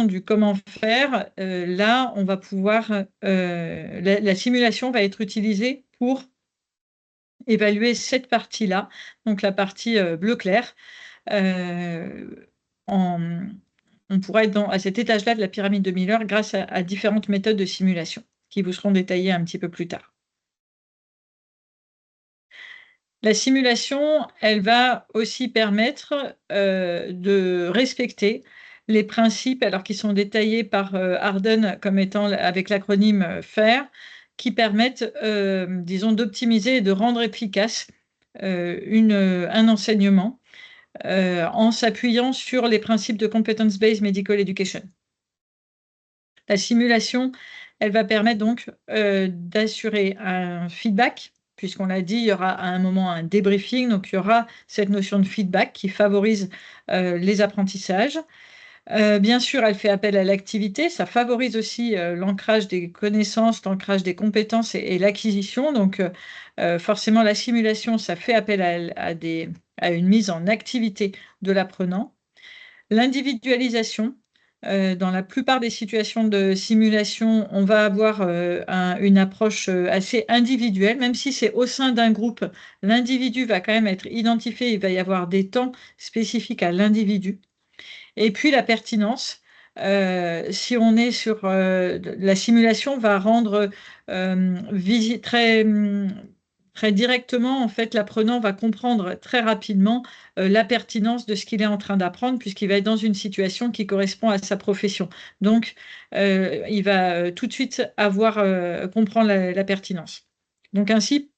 du comment faire, là, on va pouvoir, la simulation va être utilisée pour évaluer cette partie-là, donc la partie bleu clair. En, on pourra être à cet étage-là de la pyramide de Miller grâce à différentes méthodes de simulation qui vous seront détaillées un petit peu plus tard. La simulation, elle va aussi permettre de respecter les principes, alors qui sont détaillés par Arden comme étant avec l'acronyme FAIR, qui permettent, disons, d'optimiser et de rendre efficace un enseignement en s'appuyant sur les principes de Competence-Based Medical Education. La simulation, elle va permettre donc d'assurer un feedback, puisqu'on l'a dit, il y aura à un moment un débriefing, donc il y aura cette notion de feedback qui favorise les apprentissages. Bien sûr, elle fait appel à l'activité, ça favorise aussi l'ancrage des connaissances, l'ancrage des compétences et l'acquisition. Donc forcément, la simulation, ça fait appel à une mise en activité de l'apprenant. L'individualisation, dans la plupart des situations de simulation, on va avoir une approche assez individuelle, même si c'est au sein d'un groupe, l'individu va quand même être identifié, il va y avoir des temps spécifiques à l'individu. Et puis la pertinence, si on est sur la simulation, va rendre très, très directement, en fait, l'apprenant va comprendre très rapidement la pertinence de ce qu'il est en train d'apprendre, puisqu'il va être dans une situation qui correspond à sa profession. Donc, il va tout de suite comprendre la pertinence. Donc ainsi,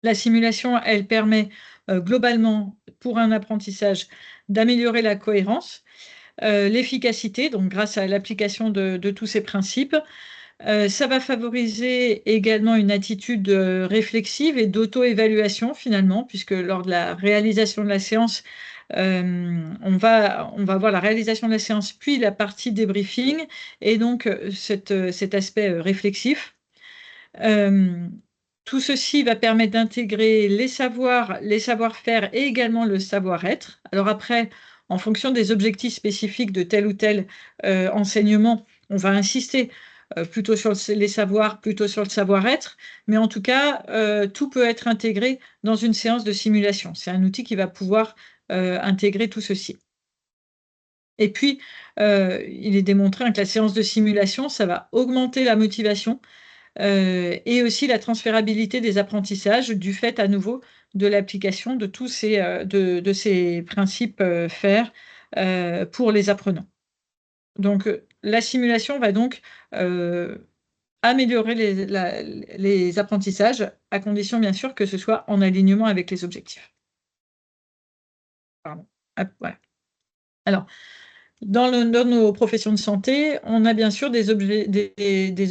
la simulation, elle permet globalement, pour un apprentissage, d'améliorer la cohérence, l'efficacité, donc grâce à l'application de tous ces principes. Ça va favoriser également une attitude réflexive et d'auto-évaluation finalement, puisque lors de la réalisation de la séance, on va voir la réalisation de la séance, puis la partie débriefing, et donc cet aspect réflexif. Tout ceci va permettre d'intégrer les savoirs, les savoir-faire et également le savoir-être. Alors après, en fonction des objectifs spécifiques de tel ou tel enseignement, on va insister plutôt sur les savoirs, plutôt sur le savoir-être, mais en tout cas, tout peut être intégré dans une séance de simulation. C'est un outil qui va pouvoir intégrer tout ceci. Et puis, il est démontré que la séance de simulation, ça va augmenter la motivation et aussi la transférabilité des apprentissages du fait à nouveau de l'application de tous ces principes FAIR pour les apprenants. Donc, la simulation va donc améliorer les apprentissages, à condition bien sûr que ce soit en alignement avec les objectifs. Pardon. Hop, voilà. Alors, dans nos professions de santé, on a bien sûr des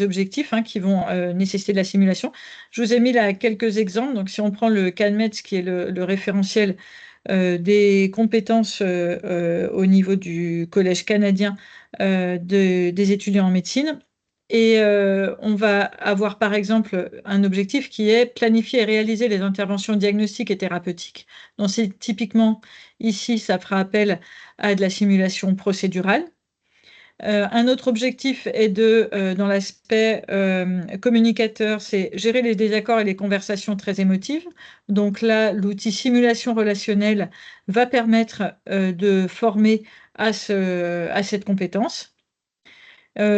objectifs qui vont nécessiter de la simulation. Je vous ai mis là quelques exemples. Donc, si on prend le CANMEDS, qui est le référentiel des compétences au niveau du Collège canadien des étudiants en médecine. Et on va avoir par exemple un objectif qui est planifier et réaliser les interventions diagnostiques et thérapeutiques. Donc c'est typiquement ici, ça fera appel à de la simulation procédurale. Un autre objectif est dans l'aspect communicateur, c'est gérer les désaccords et les conversations très émotives. Donc là, l'outil simulation relationnelle va permettre de former à cette compétence.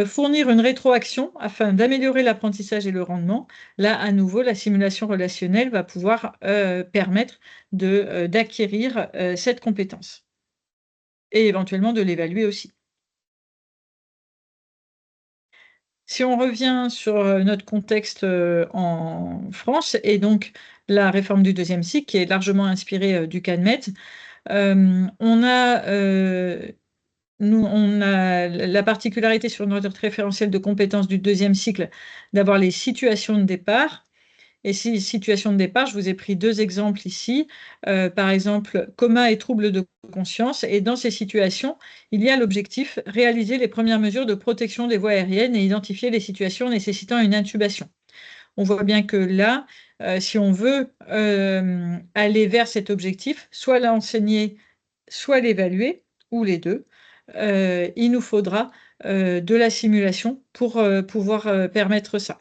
Fournir une rétroaction afin d'améliorer l'apprentissage et le rendement. Là, à nouveau, la simulation relationnelle va pouvoir permettre d'acquérir cette compétence et éventuellement de l'évaluer aussi. Si on revient sur notre contexte en France et donc la réforme du deuxième cycle qui est largement inspirée du CANMEDS, on a la particularité sur notre référentiel de compétences du deuxième cycle d'avoir les situations de départ. Et ces situations de départ, je vous ai pris deux exemples ici. Par exemple, coma et troubles de conscience. Et dans ces situations, il y a l'objectif réaliser les premières mesures de protection des voies aériennes et identifier les situations nécessitant une intubation. On voit bien que là, si on veut aller vers cet objectif, soit l'enseigner, soit l'évaluer, ou les deux, il nous faudra de la simulation pour pouvoir permettre ça.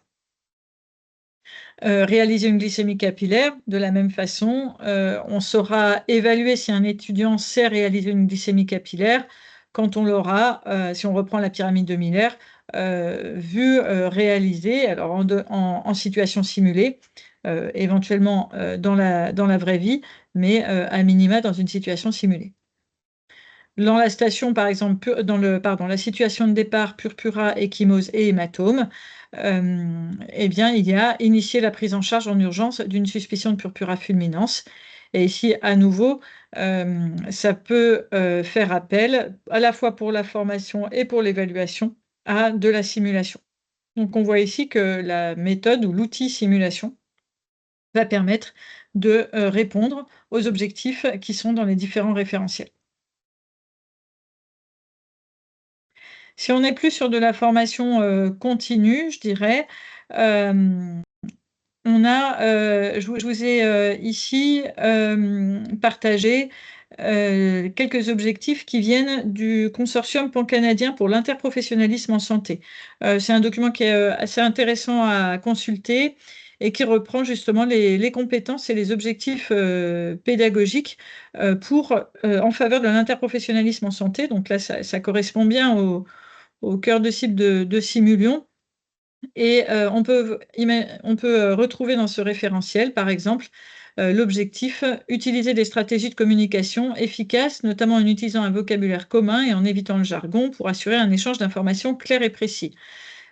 Réaliser une glycémie capillaire, de la même façon, on saura évaluer si un étudiant sait réaliser une glycémie capillaire quand on l'aura, si on reprend la pyramide de Miller, vu réaliser, alors en situation simulée, éventuellement dans la vraie vie, mais à minima dans une situation simulée. Dans la station, par exemple, la situation de départ, purpura, ecchymose et hématome, eh bien, il y a initié la prise en charge en urgence d'une suspicion de purpura fulminans. Et ici, à nouveau, ça peut faire appel, à la fois pour la formation et pour l'évaluation, à de la simulation. Donc, on voit ici que la méthode ou l'outil simulation va permettre de répondre aux objectifs qui sont dans les différents référentiels. Si on est plus sur de la formation, continue, je dirais, hem, on a, je vous ai, ici, partagé, quelques objectifs qui viennent du consortium pan-canadien pour l'interprofessionnalisme en santé. C'est un document qui est, assez intéressant à consulter et qui reprend justement les compétences et les objectifs, pédagogiques, en faveur de l'interprofessionnalisme en santé. Donc là, ça correspond bien au cœur de cible de Simulion et on peut retrouver dans ce référentiel, par exemple, l'objectif: utiliser des stratégies de communication efficaces, notamment en utilisant un vocabulaire commun et en évitant le jargon pour assurer un échange d'informations clair et précis.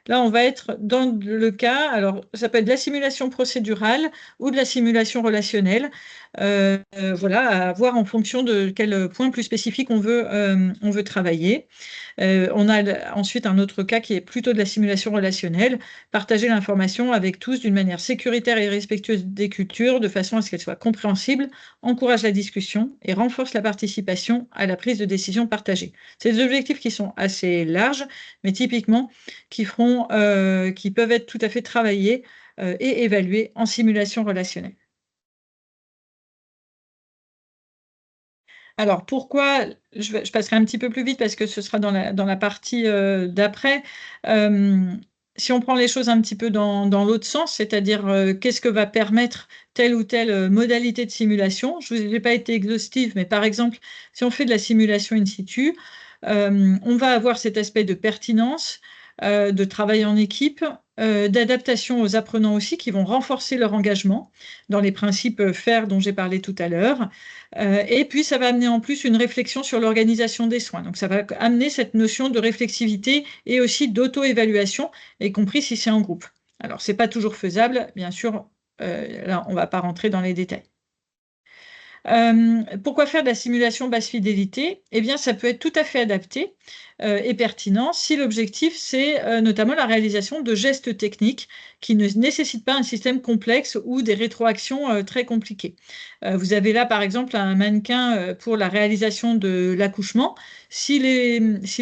Là, on va être dans le cas, alors ça peut être de la simulation procédurale ou de la simulation relationnelle, voilà, à voir en fonction de quel point plus spécifique on veut travailler. On a ensuite un autre cas qui est plutôt de la simulation relationnelle, partager l'information avec tous d'une manière sécuritaire et respectueuse des cultures, de façon à ce qu'elle soit compréhensible, encourage la discussion et renforce la participation à la prise de décision partagée. C'est des objectifs qui sont assez larges, mais typiquement qui peuvent être tout à fait travaillés et évalués en simulation relationnelle. Alors pourquoi je passerai un petit peu plus vite parce que ce sera dans la partie, d'après. Hem, Si on prend les choses un petit peu dans l'autre sens, c'est-à-dire, qu'est-ce que va permettre telle ou telle, modalité de simulation? Je n'ai pas été exhaustive, mais par exemple, si on fait de la simulation in situ, on va avoir cet aspect de pertinence, de travail en équipe, d'adaptation aux apprenants aussi qui vont renforcer leur engagement dans les principes, FAIR dont j'ai parlé tout à l'heure. Et puis ça va amener en plus une réflexion sur l'organisation des soins. Donc ça va amener cette notion de réflexivité et aussi d'auto-évaluation, y compris si c'est en groupe. Alors c'est pas toujours faisable, bien sûr, là on va pas rentrer dans les détails. Pourquoi faire de la simulation basse fidélité? Eh bien, ça peut être tout à fait adapté, et pertinent si l'objectif, c'est, notamment la réalisation de gestes techniques qui ne nécessitent pas un système complexe ou des rétroactions, très compliquées. Vous avez là, par exemple, un mannequin, pour la réalisation de l'accouchement. Si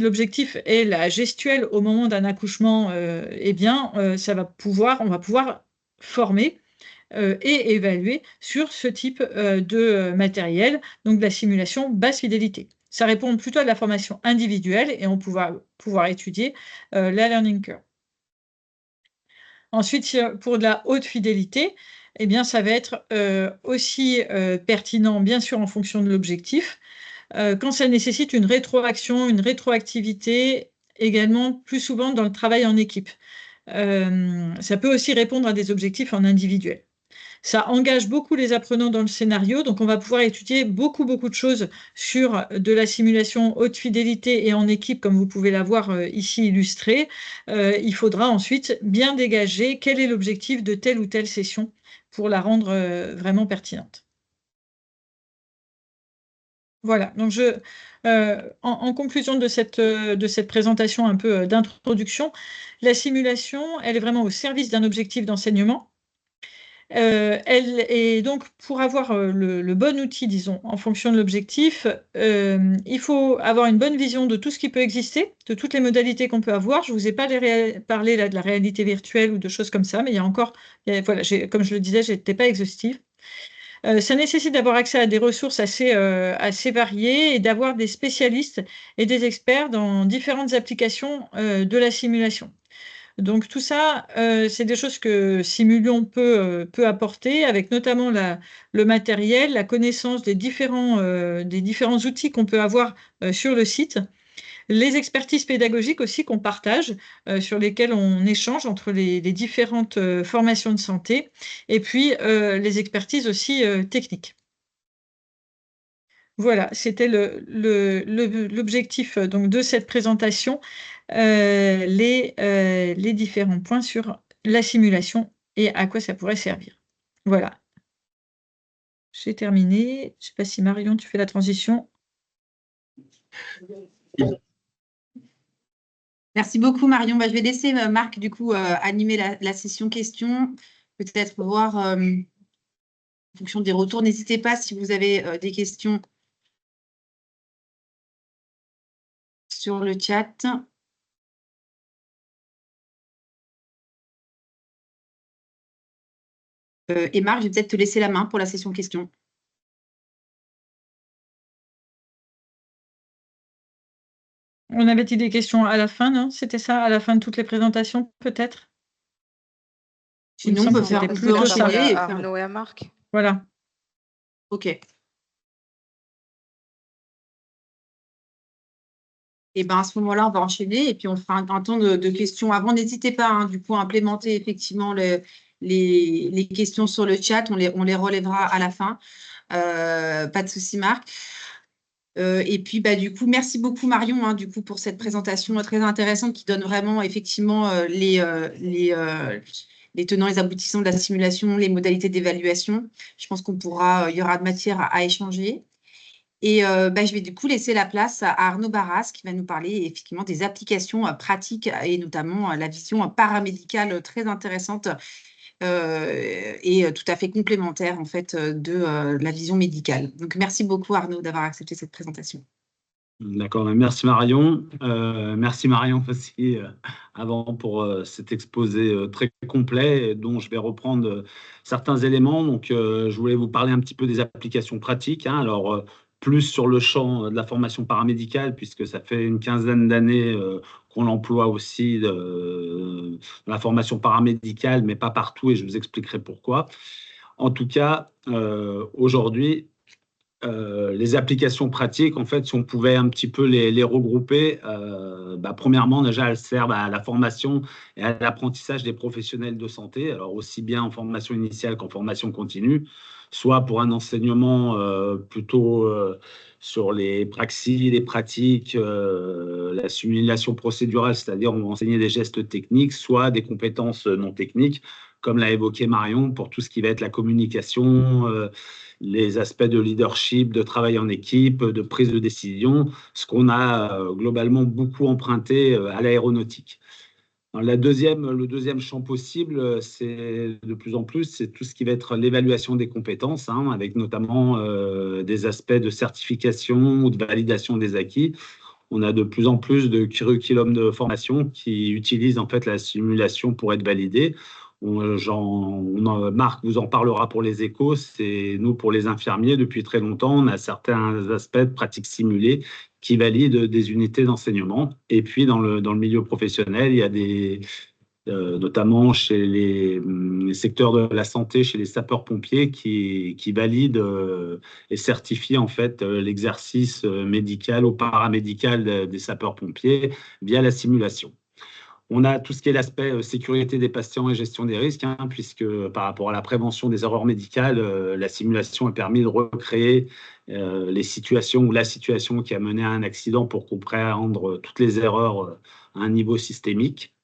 l'objectif est la gestuelle au moment d'un accouchement, eh bien, on va pouvoir former et évaluer sur ce type, de, matériel, donc de la simulation basse fidélité. Ça répond plutôt à de la formation individuelle et on va pouvoir étudier, la learning curve. Ensuite, si, pour de la haute fidélité, eh bien, ça va être, aussi, pertinent, bien sûr, en fonction de l'objectif, quand ça nécessite une rétroaction, une rétroactivité, également plus souvent dans le travail en équipe. Ça peut aussi répondre à des objectifs en individuel. Ça engage beaucoup les apprenants dans le scénario, donc on va pouvoir étudier beaucoup, beaucoup de choses sur de la simulation haute fidélité et en équipe, comme vous pouvez la voir ici illustrée. Il faudra ensuite bien dégager quel est l'objectif de telle ou telle session pour la rendre vraiment pertinente. Voilà, donc en conclusion de cette présentation un peu d'introduction, la simulation, elle est vraiment au service d'un objectif d'enseignement. Elle et donc pour avoir, le bon outil, disons, en fonction de l'objectif, il faut avoir une bonne vision de tout ce qui peut exister, de toutes les modalités qu'on peut avoir. Je vous ai pas parlé là de la réalité virtuelle ou de choses comme ça, mais il y a encore voilà, comme je le disais, j'étais pas exhaustive. Ça nécessite d'avoir accès à des ressources assez variées et d'avoir des spécialistes et des experts dans différentes applications de la simulation. Donc tout ça, c'est des choses que Simulion peut apporter, avec notamment le matériel, la connaissance des différents outils qu'on peut avoir sur le site, les expertises pédagogiques aussi qu'on partage, sur lesquelles on échange entre les différentes formations de santé, et puis les expertises aussi techniques. Voilà, c'était l'objectif donc de cette présentation, les différents points sur la simulation et à quoi ça pourrait servir. Voilà, j'ai terminé. Je ne sais pas si Marion, tu fais la transition. Merci beaucoup, Marion. Je vais laisser Marc, du coup, animer la session questions. Peut-être voir, en fonction des retours. N'hésitez pas si vous avez des questions sur le chat. Et Marc, je vais peut-être te laisser la main pour la session questions. On avait dit des questions à la fin, non? C'était ça, à la fin de toutes les présentations, peut-être? Sinon, on peut faire plutôt ça. enchaîner. À Arnaud et à Marc. Voilà. OK. Et ben à ce moment-là, on va enchaîner et puis on fera un temps de questions avant. N'hésitez pas, hein, du coup, à implémenter effectivement les questions sur le chat. On les relèvera à la fin. Pas de souci, Marc. Et puis, du coup, merci beaucoup, Marion, hein, du coup, pour cette présentation très intéressante qui donne vraiment effectivement les tenants et les aboutissants de la simulation, les modalités d'évaluation. Je pense qu'il y aura de matière à échanger. Et je vais du coup laisser la place à Arnaud Barras qui va nous parler effectivement des applications pratiques et notamment la vision paramédicale très intéressante et tout à fait complémentaire en fait de la vision médicale. Donc merci beaucoup Arnaud d'avoir accepté cette présentation. D'accord, merci Marion. Merci Marion aussi avant pour cet exposé très complet dont je vais reprendre certains éléments. Donc, je voulais vous parler un petit peu des applications pratiques. Hein. Alors, plus sur le champ de la formation paramédicale, puisque ça fait une quinzaine d'années qu'on l'emploie aussi dans la formation paramédicale, mais pas partout, et je vous expliquerai pourquoi. En tout cas, aujourd'hui, les applications pratiques, en fait, si on pouvait un petit peu les regrouper, premièrement, déjà, elles servent à la formation et à l'apprentissage des professionnels de santé, alors aussi bien en formation initiale qu'en formation continue, soit pour un enseignement plutôt sur les praxis, les pratiques, la simulation procédurale, c'est-à-dire on va enseigner des gestes techniques, soit des compétences non techniques, comme l'a évoqué Marion, pour tout ce qui va être la communication, les aspects de leadership, de travail en équipe, de prise de décision, ce qu'on a globalement beaucoup emprunté à l'aéronautique. Le deuxième champ possible, c'est de plus en plus, c'est tout ce qui va être l'évaluation des compétences, hein, avec notamment des aspects de certification ou de validation des acquis. On a de plus en plus de curriculums de formation qui utilisent en fait la simulation pour être validés. Marc vous en parlera pour les échos, c'est nous pour les infirmiers depuis très longtemps, on a certains aspects de pratiques simulées qui valident des unités d'enseignement. Et puis dans le milieu professionnel, il y a notamment chez les secteurs de la santé, chez les sapeurs-pompiers, qui valident et certifient en fait l'exercice médical ou paramédical des sapeurs-pompiers via la simulation. On a tout ce qui est l'aspect sécurité des patients et gestion des risques, hein, puisque par rapport à la prévention des erreurs médicales, la simulation a permis de recréer les situations ou la situation qui a mené à un accident pour comprendre toutes les erreurs à un niveau systémique.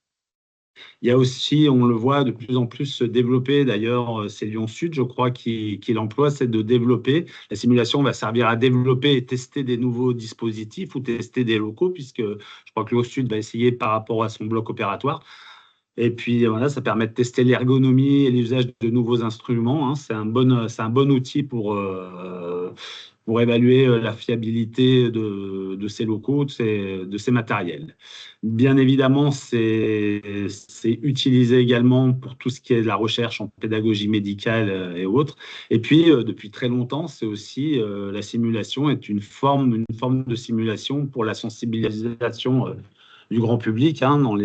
Il y a aussi, on le voit de plus en plus se développer, d'ailleurs, c'est Lyon Sud, je crois, qui l'emploie, c'est de développer. La simulation va servir à développer et tester des nouveaux dispositifs ou tester des locaux, puisque je crois que Lyon Sud va essayer par rapport à son bloc opératoire. Et puis voilà, ça permet de tester l'ergonomie et l'usage de nouveaux instruments, hein. C'est un bon outil pour évaluer la fiabilité de ces locaux, de ces matériels. Bien évidemment, c'est utilisé également pour tout ce qui est de la recherche en pédagogie médicale et autres. Et puis, depuis très longtemps, c'est aussi la simulation est une forme de simulation pour la sensibilisation du grand public, hein, dans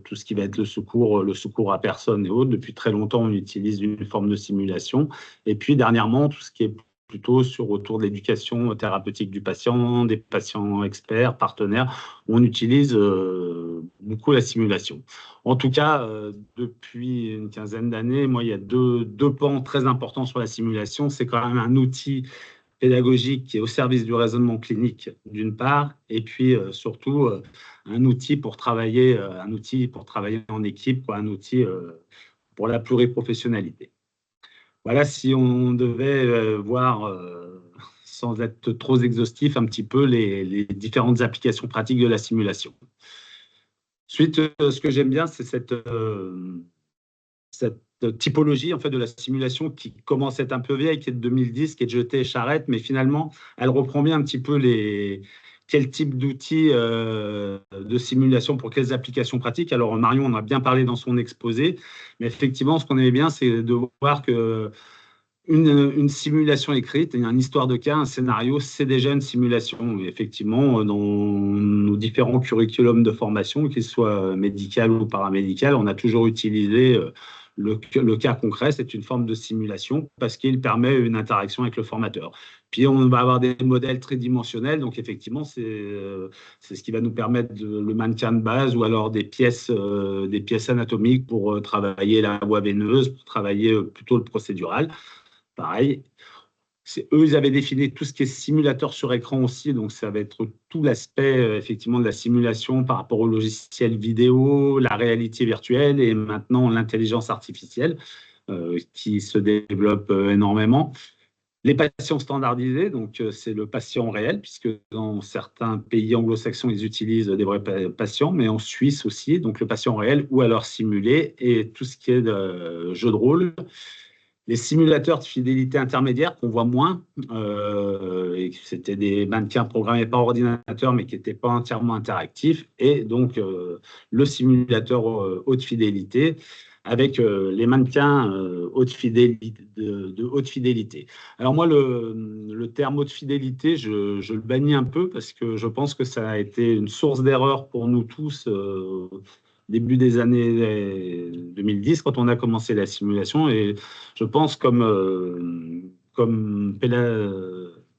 tout ce qui va être le secours à personne et autres. Depuis très longtemps, on utilise une forme de simulation. Et puis, dernièrement, tout ce qui est plutôt autour de l'éducation thérapeutique du patient, des patients experts, partenaires, on utilise beaucoup la simulation. En tout cas, depuis une quinzaine d'années, moi, il y a deux pans très importants sur la simulation. C'est quand même un outil pédagogique qui est au service du raisonnement clinique, d'une part, et puis surtout un outil pour travailler en équipe, un outil pour la pluriprofessionnalité. Voilà, si on devait voir, sans être trop exhaustif, un petit peu les différentes applications pratiques de la simulation. Ensuite, ce que j'aime bien, c'est cette typologie en fait, de la simulation qui commence à être un peu vieille, qui est de 2010, qui est de jeter charrette, mais finalement, elle reprend bien un petit peu quel type d'outils de simulation pour quelles applications pratiques. Alors, Marion en a bien parlé dans son exposé, mais effectivement, ce qu'on aimait bien, c'est de voir que une simulation écrite, une histoire de cas, un scénario, c'est déjà une simulation. Et effectivement, dans nos différents curriculums de formation, qu'ils soient médical ou paramédical, on a toujours utilisé le cas concret, c'est une forme de simulation parce qu'il permet une interaction avec le formateur. Puis on va avoir des modèles tridimensionnels, donc effectivement, c'est ce qui va nous permettre le maintien de base ou alors des pièces anatomiques pour travailler la voie veineuse, pour travailler plutôt le procédural. Pareil, eux, ils avaient défini tout ce qui est simulateur sur écran aussi, donc ça va être tout l'aspect effectivement de la simulation par rapport au logiciel vidéo, la réalité virtuelle et maintenant l'intelligence artificielle qui se développe énormément. Les patients standardisés, donc c'est le patient réel, puisque dans certains pays anglo-saxons, ils utilisent des vrais patients, mais en Suisse aussi, donc le patient réel ou alors simulé et tout ce qui est de jeu de rôle. Les simulateurs de fidélité intermédiaire qu'on voit moins, et c'était des mannequins programmés par ordinateur mais qui n'étaient pas entièrement interactifs, et donc le simulateur haute fidélité avec les mannequins de haute fidélité. Alors moi, le terme haute fidélité, je le bannis un peu parce que je pense que ça a été une source d'erreur pour nous tous début des années 2010, quand on a commencé la simulation. Et je pense, comme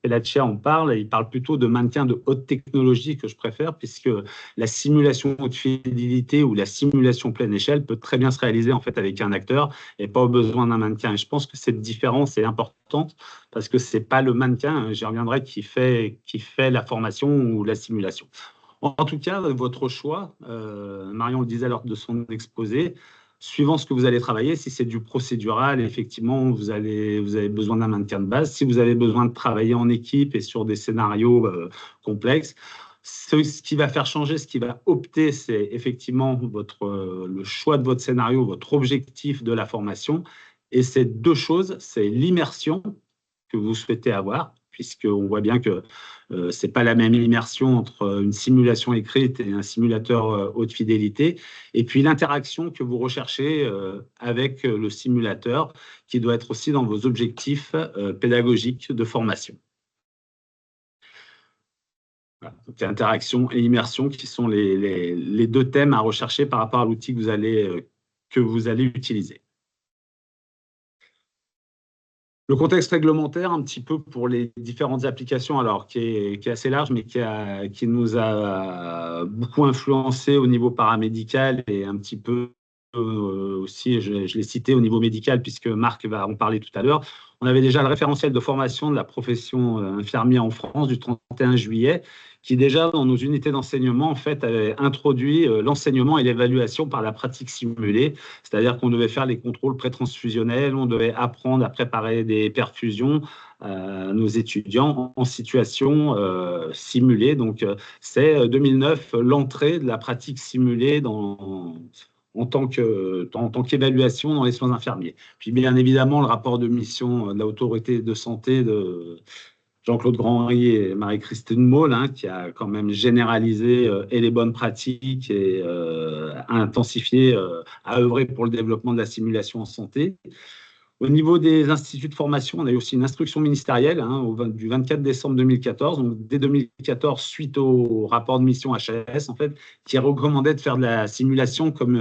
Pellaccia en parle, il parle plutôt de maintien de haute technologie que je préfère, puisque la simulation haute fidélité ou la simulation pleine échelle peut très bien se réaliser en fait avec un acteur et pas besoin d'un mannequin. Et je pense que cette différence est importante parce que c'est pas le mannequin, j'y reviendrai, qui fait la formation ou la simulation. En tout cas, votre choix, Marion le disait lors de son exposé, suivant ce que vous allez travailler, si c'est du procédural, effectivement, vous avez besoin d'un maintien de base. Si vous avez besoin de travailler en équipe et sur des scénarios complexes, ce qui va faire changer, ce qui va opter, c'est effectivement le choix de votre scénario, votre objectif de la formation. Et c'est deux choses, c'est l'immersion que vous souhaitez avoir, puisqu'on voit bien que ce n'est pas la même immersion entre une simulation écrite et un simulateur haute fidélité. Et puis l'interaction que vous recherchez avec le simulateur, qui doit être aussi dans vos objectifs pédagogiques de formation. Voilà. Donc, interaction et immersion qui sont les deux thèmes à rechercher par rapport à l'outil que vous allez utiliser. Le contexte réglementaire, un petit peu pour les différentes applications, alors qui est assez large, mais qui nous a beaucoup influencé au niveau paramédical et un petit peu aussi, je l'ai cité au niveau médical, puisque Marc va en parler tout à l'heure. On avait déjà le référentiel de formation de la profession infirmier en France du 31 juillet, qui déjà, dans nos unités d'enseignement, en fait, avait introduit l'enseignement et l'évaluation par la pratique simulée. C'est-à-dire qu'on devait faire les contrôles pré-transfusionnels, on devait apprendre à préparer des perfusions à nos étudiants en situation simulée. Donc, c'est 2009, l'entrée de la pratique simulée en tant qu'évaluation dans les soins infirmiers. Puis bien évidemment, le rapport de mission de l'autorité de santé de Jean-Claude Grand-Henri et Marie-Christine Maule, hein, qui a quand même généralisé et les bonnes pratiques et a intensifié, a œuvré pour le développement de la simulation en santé. Au niveau des instituts de formation, on a eu aussi une instruction ministérielle, hein, du 24 décembre 2014, donc dès 2014, suite au rapport de mission HAS, en fait, qui recommandait de faire de la simulation comme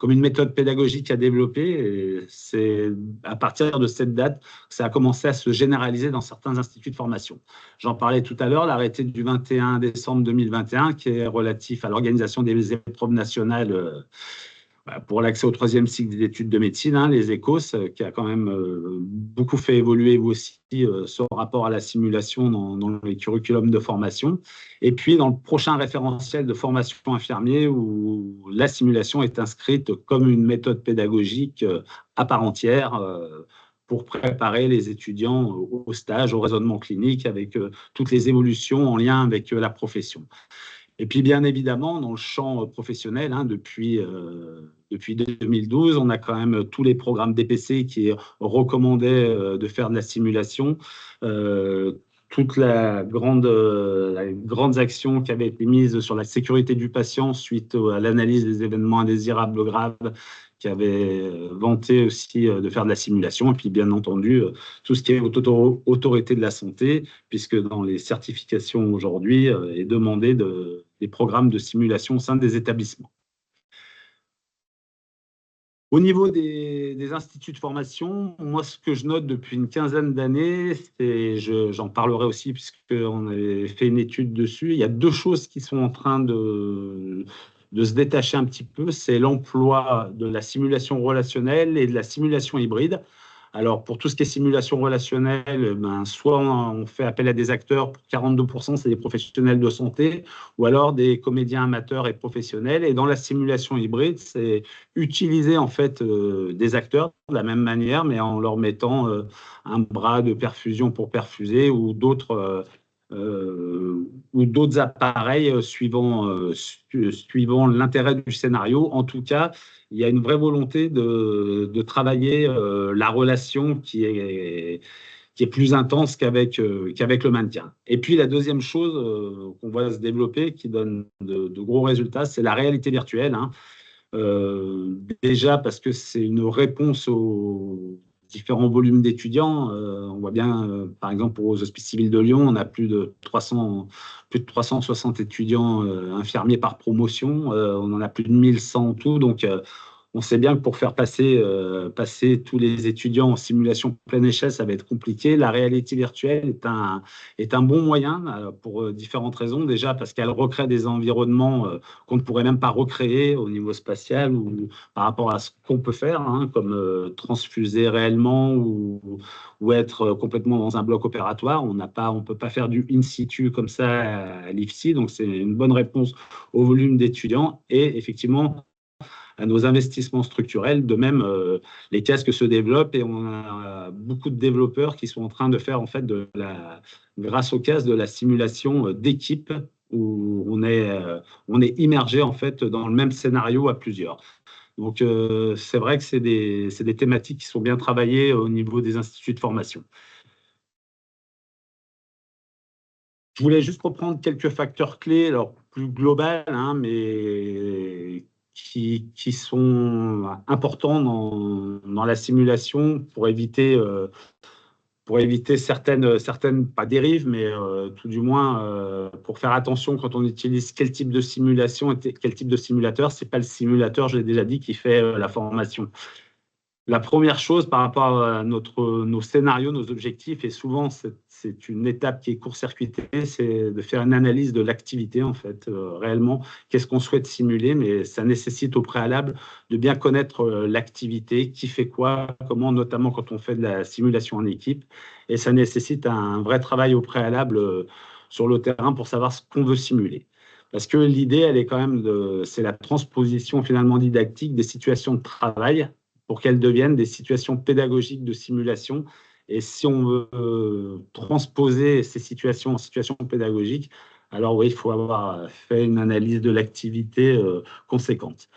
une méthode pédagogique à développer. Et c'est à partir de cette date que ça a commencé à se généraliser dans certains instituts de formation. J'en parlais tout à l'heure, l'arrêté du 21 décembre 2021, qui est relatif à l'organisation des épreuves nationales pour l'accès au troisième cycle d'études de médecine, hein, les ECOS, qui a quand même beaucoup fait évoluer aussi ce rapport à la simulation dans les curriculums de formation. Et puis, dans le prochain référentiel de formation infirmier, où la simulation est inscrite comme une méthode pédagogique à part entière pour préparer les étudiants au stage, au raisonnement clinique, avec toutes les évolutions en lien avec la profession. Et puis, bien évidemment, dans le champ professionnel, hein, depuis 2012, on a quand même tous les programmes DPC qui recommandaient de faire de la simulation. Toute la grandes actions qui avaient été mises sur la sécurité du patient suite à l'analyse des événements indésirables graves, qui avaient vanté aussi de faire de la simulation. Et puis, bien entendu, tout ce qui est autorité de la santé, puisque dans les certifications aujourd'hui, est demandé des programmes de simulation au sein des établissements. Au niveau des instituts de formation, moi, ce que je note depuis une quinzaine d'années, et j'en parlerai aussi puisqu'on avait fait une étude dessus, il y a deux choses qui sont en train de se détacher un petit peu, c'est l'emploi de la simulation relationnelle et de la simulation hybride. Alors, pour tout ce qui est simulation relationnelle, soit on fait appel à des acteurs, pour 42%, c'est des professionnels de santé, ou alors des comédiens amateurs et professionnels. Et dans la simulation hybride, c'est utiliser en fait des acteurs de la même manière, mais en leur mettant un bras de perfusion pour perfuser ou d'autres appareils suivant l'intérêt du scénario. En tout cas, il y a une vraie volonté de travailler la relation qui est plus intense qu'avec le maintien. Et puis la deuxième chose qu'on voit se développer, qui donne de gros résultats, c'est la réalité virtuelle, hein. Déjà parce que c'est une réponse aux différents volumes d'étudiants. On voit bien, par exemple, aux Hospices civils de Lyon, on a plus de 360 étudiants infirmiers par promotion. On en a plus de 1100 en tout. Donc, on sait bien que pour faire passer tous les étudiants en simulation pleine échelle, ça va être compliqué. La réalité virtuelle est un bon moyen pour différentes raisons. Déjà parce qu'elle recrée des environnements qu'on ne pourrait même pas recréer au niveau spatial ou par rapport à ce qu'on peut faire, hein, comme transfuser réellement ou être complètement dans un bloc opératoire. On ne peut pas faire du in situ comme ça à l'IFSI. Donc, c'est une bonne réponse au volume d'étudiants et effectivement à nos investissements structurels. De même, les casques se développent et on a beaucoup de développeurs qui sont en train de faire en fait grâce aux casques de la simulation d'équipe où on est immergé en fait dans le même scénario à plusieurs. Donc c'est vrai que c'est des thématiques qui sont bien travaillées au niveau des instituts de formation. Je voulais juste reprendre quelques facteurs clés, alors plus global, hein, mais qui sont importants dans la simulation pour éviter certaines, pas dérives, mais tout du moins pour faire attention quand on utilise quel type de simulation et quel type de simulateur. Ce n'est pas le simulateur, je l'ai déjà dit, qui fait la formation. La première chose par rapport à nos scénarios, nos objectifs, et souvent c'est une étape qui est court-circuitée, c'est de faire une analyse de l'activité en fait, réellement, qu'est-ce qu'on souhaite simuler, mais ça nécessite au préalable de bien connaître l'activité, qui fait quoi, comment, notamment quand on fait de la simulation en équipe, et ça nécessite un vrai travail au préalable sur le terrain pour savoir ce qu'on veut simuler. Parce que l'idée, elle est quand même c'est la transposition finalement didactique des situations de travail pour qu'elles deviennent des situations pédagogiques de simulation. Et si on veut transposer ces situations en situations pédagogiques, alors oui, il faut avoir fait une analyse de l'activité conséquente.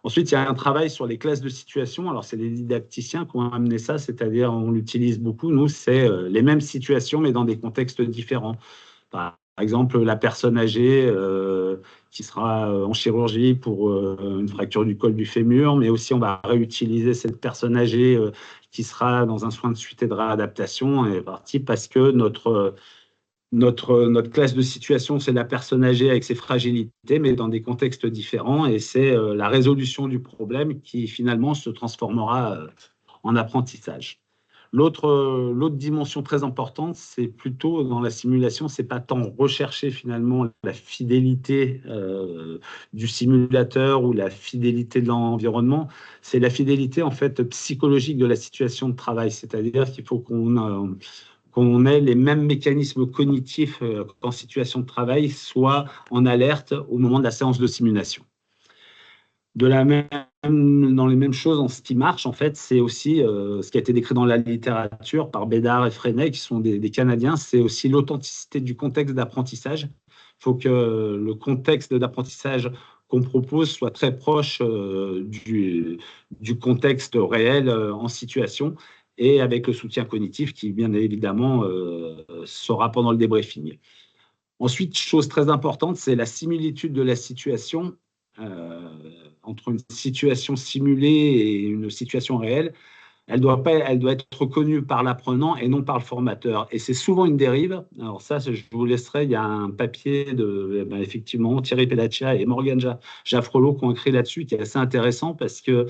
Ensuite, il y a un travail sur les classes de situation. Alors, c'est les didacticiens qui ont amené ça, c'est-à-dire on l'utilise beaucoup. Nous, c'est les mêmes situations, mais dans des contextes différents. Par exemple, la personne âgée qui sera en chirurgie pour une fracture du col du fémur, mais aussi on va réutiliser cette personne âgée qui sera dans un soin de suite et de réadaptation. Et parti parce que notre classe de situation, c'est la personne âgée avec ses fragilités, mais dans des contextes différents. Et c'est la résolution du problème qui finalement se transformera en apprentissage. L'autre dimension très importante, c'est plutôt dans la simulation, c'est pas tant rechercher finalement la fidélité du simulateur ou la fidélité de l'environnement, c'est la fidélité en fait psychologique de la situation de travail. C'est-à-dire qu'il faut qu'on ait les mêmes mécanismes cognitifs qu'en situation de travail, soit en alerte au moment de la séance de simulation. Dans les mêmes choses, en ce qui marche, en fait, c'est aussi ce qui a été décrit dans la littérature par Bédard et Freinet, qui sont des Canadiens, c'est aussi l'authenticité du contexte d'apprentissage. Il faut que le contexte d'apprentissage qu'on propose soit très proche du contexte réel en situation, et avec le soutien cognitif qui, bien évidemment, sera pendant le débriefing. Ensuite, chose très importante, c'est la similitude de la situation entre une situation simulée et une situation réelle. Elle doit être reconnue par l'apprenant et non par le formateur. Et c'est souvent une dérive. Alors ça, je vous laisserai, il y a un papier de, effectivement, Thierry Pellaccia et Morgane Jaffrelot qui ont écrit là-dessus, qui est assez intéressant parce que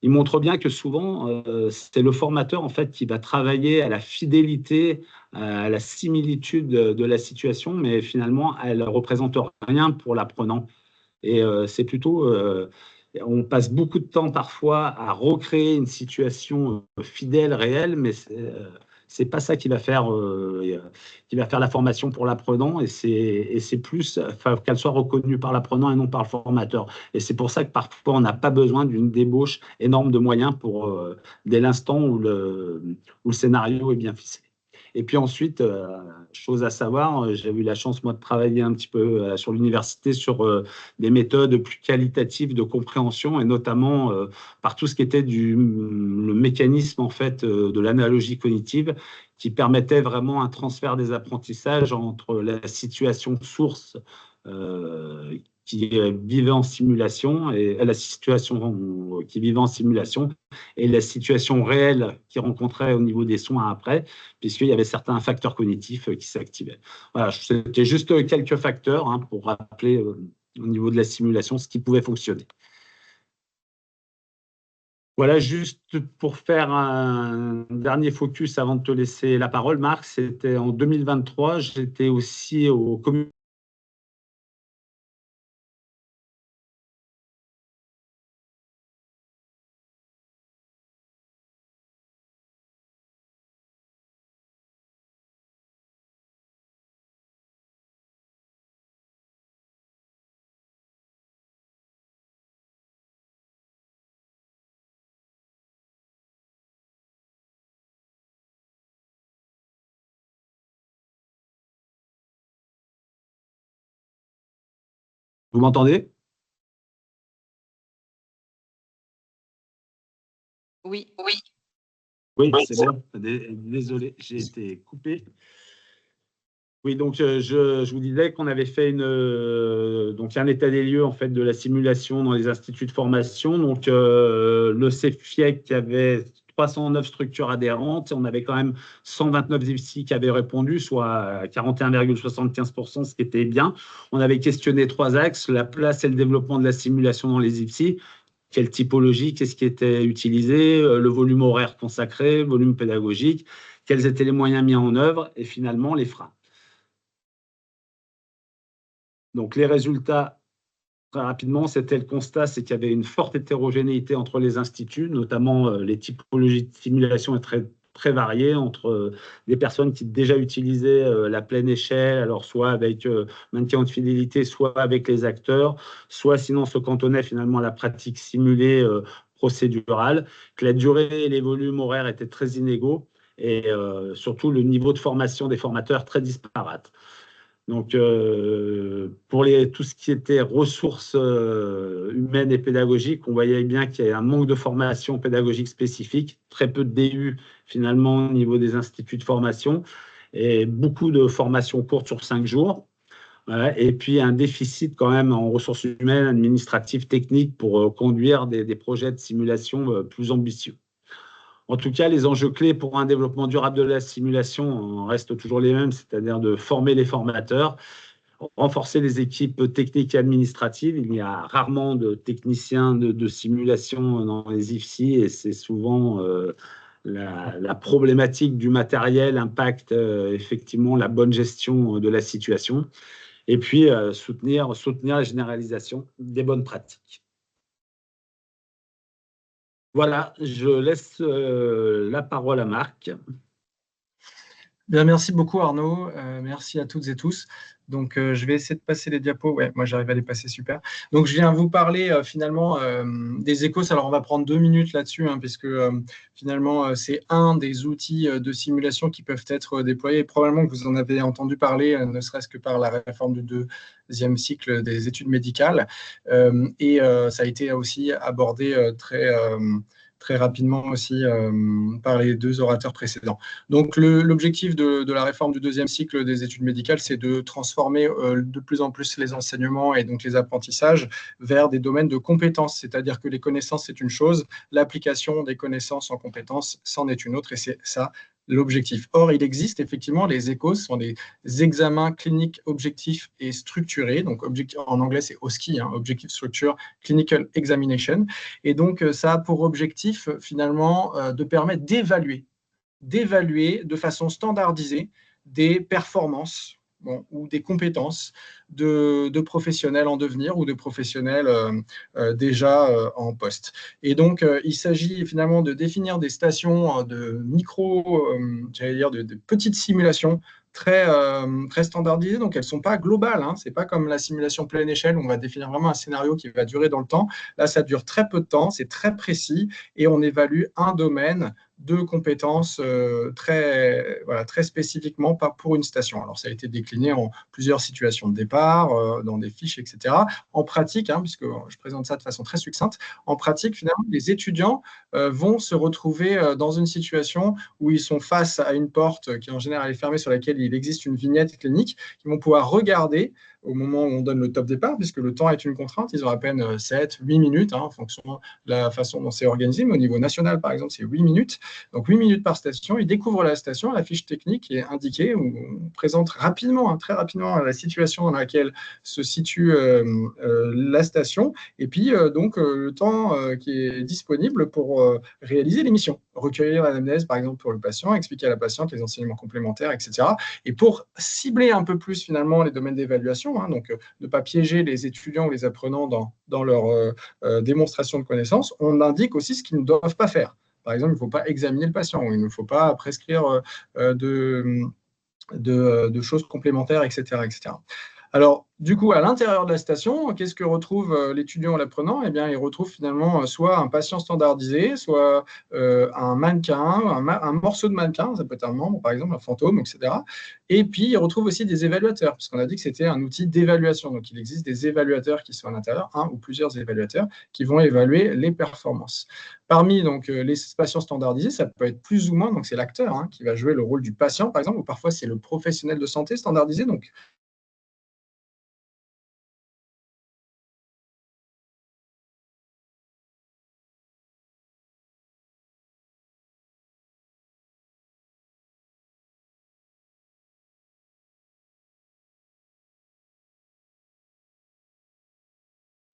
il montre bien que souvent, c'est le formateur en fait qui va travailler à la fidélité, à la similitude de la situation, mais finalement, elle ne représente rien pour l'apprenant. Et c'est plutôt, on passe beaucoup de temps parfois à recréer une situation fidèle, réelle, mais c'est pas ça qui va faire la formation pour l'apprenant, et c'est plus qu'elle soit reconnue par l'apprenant et non par le formateur. Et c'est pour ça que parfois on n'a pas besoin d'une débauche énorme de moyens pour dès l'instant où le scénario est bien ficelé. Et puis ensuite, chose à savoir, j'ai eu la chance, moi, de travailler un petit peu sur l'université sur des méthodes plus qualitatives de compréhension, et notamment par tout ce qui était le mécanisme, en fait, de l'analogie cognitive, qui permettait vraiment un transfert des apprentissages entre la situation source qui vivait en simulation, et la situation qui vivait en simulation, et la situation réelle qu'ils rencontraient au niveau des soins après, puisqu'il y avait certains facteurs cognitifs qui s'activaient. Voilà, c'était juste quelques facteurs pour rappeler au niveau de la simulation ce qui pouvait fonctionner. Voilà, juste pour faire un dernier focus avant de te laisser la parole, Marc, c'était en 2023, j'étais aussi au comité. Vous m'entendez? Oui. Oui, c'est bon. Désolé, j'ai été coupé. Oui, donc je vous disais qu'on avait fait donc un état des lieux en fait de la simulation dans les instituts de formation. Donc le CEFIEC qui avait 309 structures adhérentes, on avait quand même 129 IPSI qui avaient répondu, soit 41,75%, ce qui était bien. On avait questionné 3 axes: la place et le développement de la simulation dans les IPSI, quelle typologie, qu'est-ce qui était utilisé, le volume horaire consacré, volume pédagogique, quels étaient les moyens mis en œuvre, et finalement les freins. Donc, les résultats, très rapidement, c'était le constat, c'est qu'il y avait une forte hétérogénéité entre les instituts, notamment les typologies de simulation est très variées entre des personnes qui déjà utilisaient la pleine échelle, alors soit avec maintien de fidélité, soit avec les acteurs, soit sinon se cantonnaient finalement à la pratique simulée procédurale, que la durée et les volumes horaires étaient très inégaux, et surtout le niveau de formation des formateurs très disparate. Donc, pour tout ce qui était ressources humaines et pédagogiques, on voyait bien qu'il y avait un manque de formation pédagogique spécifique, très peu de DU finalement au niveau des instituts de formation et beaucoup de formations courtes sur 5 jours. Voilà. Et puis un déficit quand même en ressources humaines, administratives, techniques pour conduire des projets de simulation plus ambitieux. En tout cas, les enjeux clés pour un développement durable de la simulation restent toujours les mêmes, c'est-à-dire de former les formateurs, renforcer les équipes techniques et administratives. Il y a rarement de techniciens de simulation dans les IFSI et c'est souvent la problématique du matériel impacte effectivement la bonne gestion de la situation. Et puis soutenir la généralisation des bonnes pratiques. Voilà, je laisse la parole à Marc. Bien, merci beaucoup Arnaud, merci à toutes et tous. Donc, je vais essayer de passer les diapos. Ouais, moi, j'arrive à les passer, super. Donc, je viens vous parler finalement des échos. Alors, on va prendre 2 minutes là-dessus, hein, puisque finalement, c'est un des outils de simulation qui peuvent être déployés. Et probablement que vous en avez entendu parler, ne serait-ce que par la réforme du deuxième cycle des études médicales. Et ça a été aussi abordé très rapidement aussi par les 2 orateurs précédents. Donc, l'objectif de la réforme du deuxième cycle des études médicales, c'est de transformer de plus en plus les enseignements et donc les apprentissages vers des domaines de compétences, c'est-à-dire que les connaissances, c'est une chose, l'application des connaissances en compétences, c'en est une autre, et c'est ça l'objectif. Or, il existe effectivement, les ECOS sont des examens cliniques objectifs et structurés, donc en anglais c'est OSCE, hein, Objective Structure Clinical Examination, et donc ça a pour objectif finalement de permettre d'évaluer de façon standardisée des performances ou des compétences de professionnels en devenir ou de professionnels déjà en poste. Et donc, il s'agit finalement de définir des stations de de petites simulations très standardisées, donc elles ne sont pas globales, hein. Ce n'est pas comme la simulation pleine échelle où on va définir vraiment un scénario qui va durer dans le temps. Là, ça dure très peu de temps, c'est très précis et on évalue un domaine de compétences très spécifiquement pour une station. Alors, ça a été décliné en plusieurs situations de départ, dans des fiches, etc. En pratique, hein, puisque je présente ça de façon très succincte, en pratique, finalement, les étudiants vont se retrouver dans une situation où ils sont face à une porte qui, en général, est fermée, sur laquelle il existe une vignette clinique, qu'ils vont pouvoir regarder au moment où on donne le top départ, puisque le temps est une contrainte. Ils ont à peine 7-8 minutes, hein, en fonction de la façon dont c'est organisé. Mais au niveau national, par exemple, c'est 8 minutes. Donc, 8 minutes par station. Ils découvrent la station, la fiche technique est indiquée, où on présente rapidement, hein, très rapidement, la situation dans laquelle se situe la station. Et puis, le temps qui est disponible pour réaliser les missions. Recueillir l'anamnèse, par exemple, pour le patient, expliquer à la patiente les enseignements complémentaires, etc. Et pour cibler un peu plus, finalement, les domaines d'évaluation, hein, donc ne pas piéger les étudiants ou les apprenants dans leur démonstration de connaissances, on indique aussi ce qu'ils ne doivent pas faire. Par exemple, il ne faut pas examiner le patient, ou il ne faut pas prescrire de choses complémentaires, etc., etc. Alors, du coup, à l'intérieur de la station, qu'est-ce que retrouve l'étudiant ou l'apprenant? Eh bien, il retrouve finalement soit un patient standardisé, soit un mannequin, un morceau de mannequin, ça peut être un membre, par exemple, un fantôme, etc. Et puis, il retrouve aussi des évaluateurs, puisqu'on a dit que c'était un outil d'évaluation. Donc, il existe des évaluateurs qui sont à l'intérieur, un ou plusieurs évaluateurs, qui vont évaluer les performances. Parmi donc, les patients standardisés, ça peut être plus ou moins, donc c'est l'acteur, hein, qui va jouer le rôle du patient, par exemple, ou parfois c'est le professionnel de santé standardisé, donc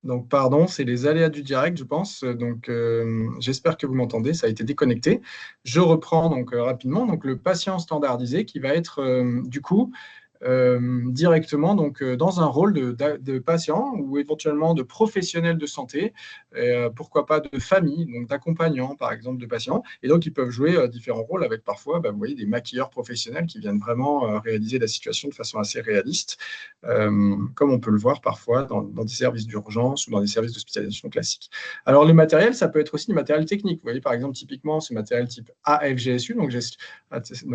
donc, pardon, c'est les aléas du direct, je pense. Donc, j'espère que vous m'entendez. Ça a été déconnecté. Je reprends donc rapidement. Donc, le patient standardisé qui va être du coup directement donc, dans un rôle de patient ou éventuellement de professionnel de santé, pourquoi pas de famille, donc d'accompagnants par exemple de patients. Et donc, ils peuvent jouer différents rôles avec parfois, vous voyez, des maquilleurs professionnels qui viennent vraiment réaliser la situation de façon assez réaliste, comme on peut le voir parfois dans des services d'urgence ou dans des services d'hospitalisation classiques. Alors, le matériel, ça peut être aussi du matériel technique. Vous voyez, par exemple, typiquement, ce matériel type AFGSU, donc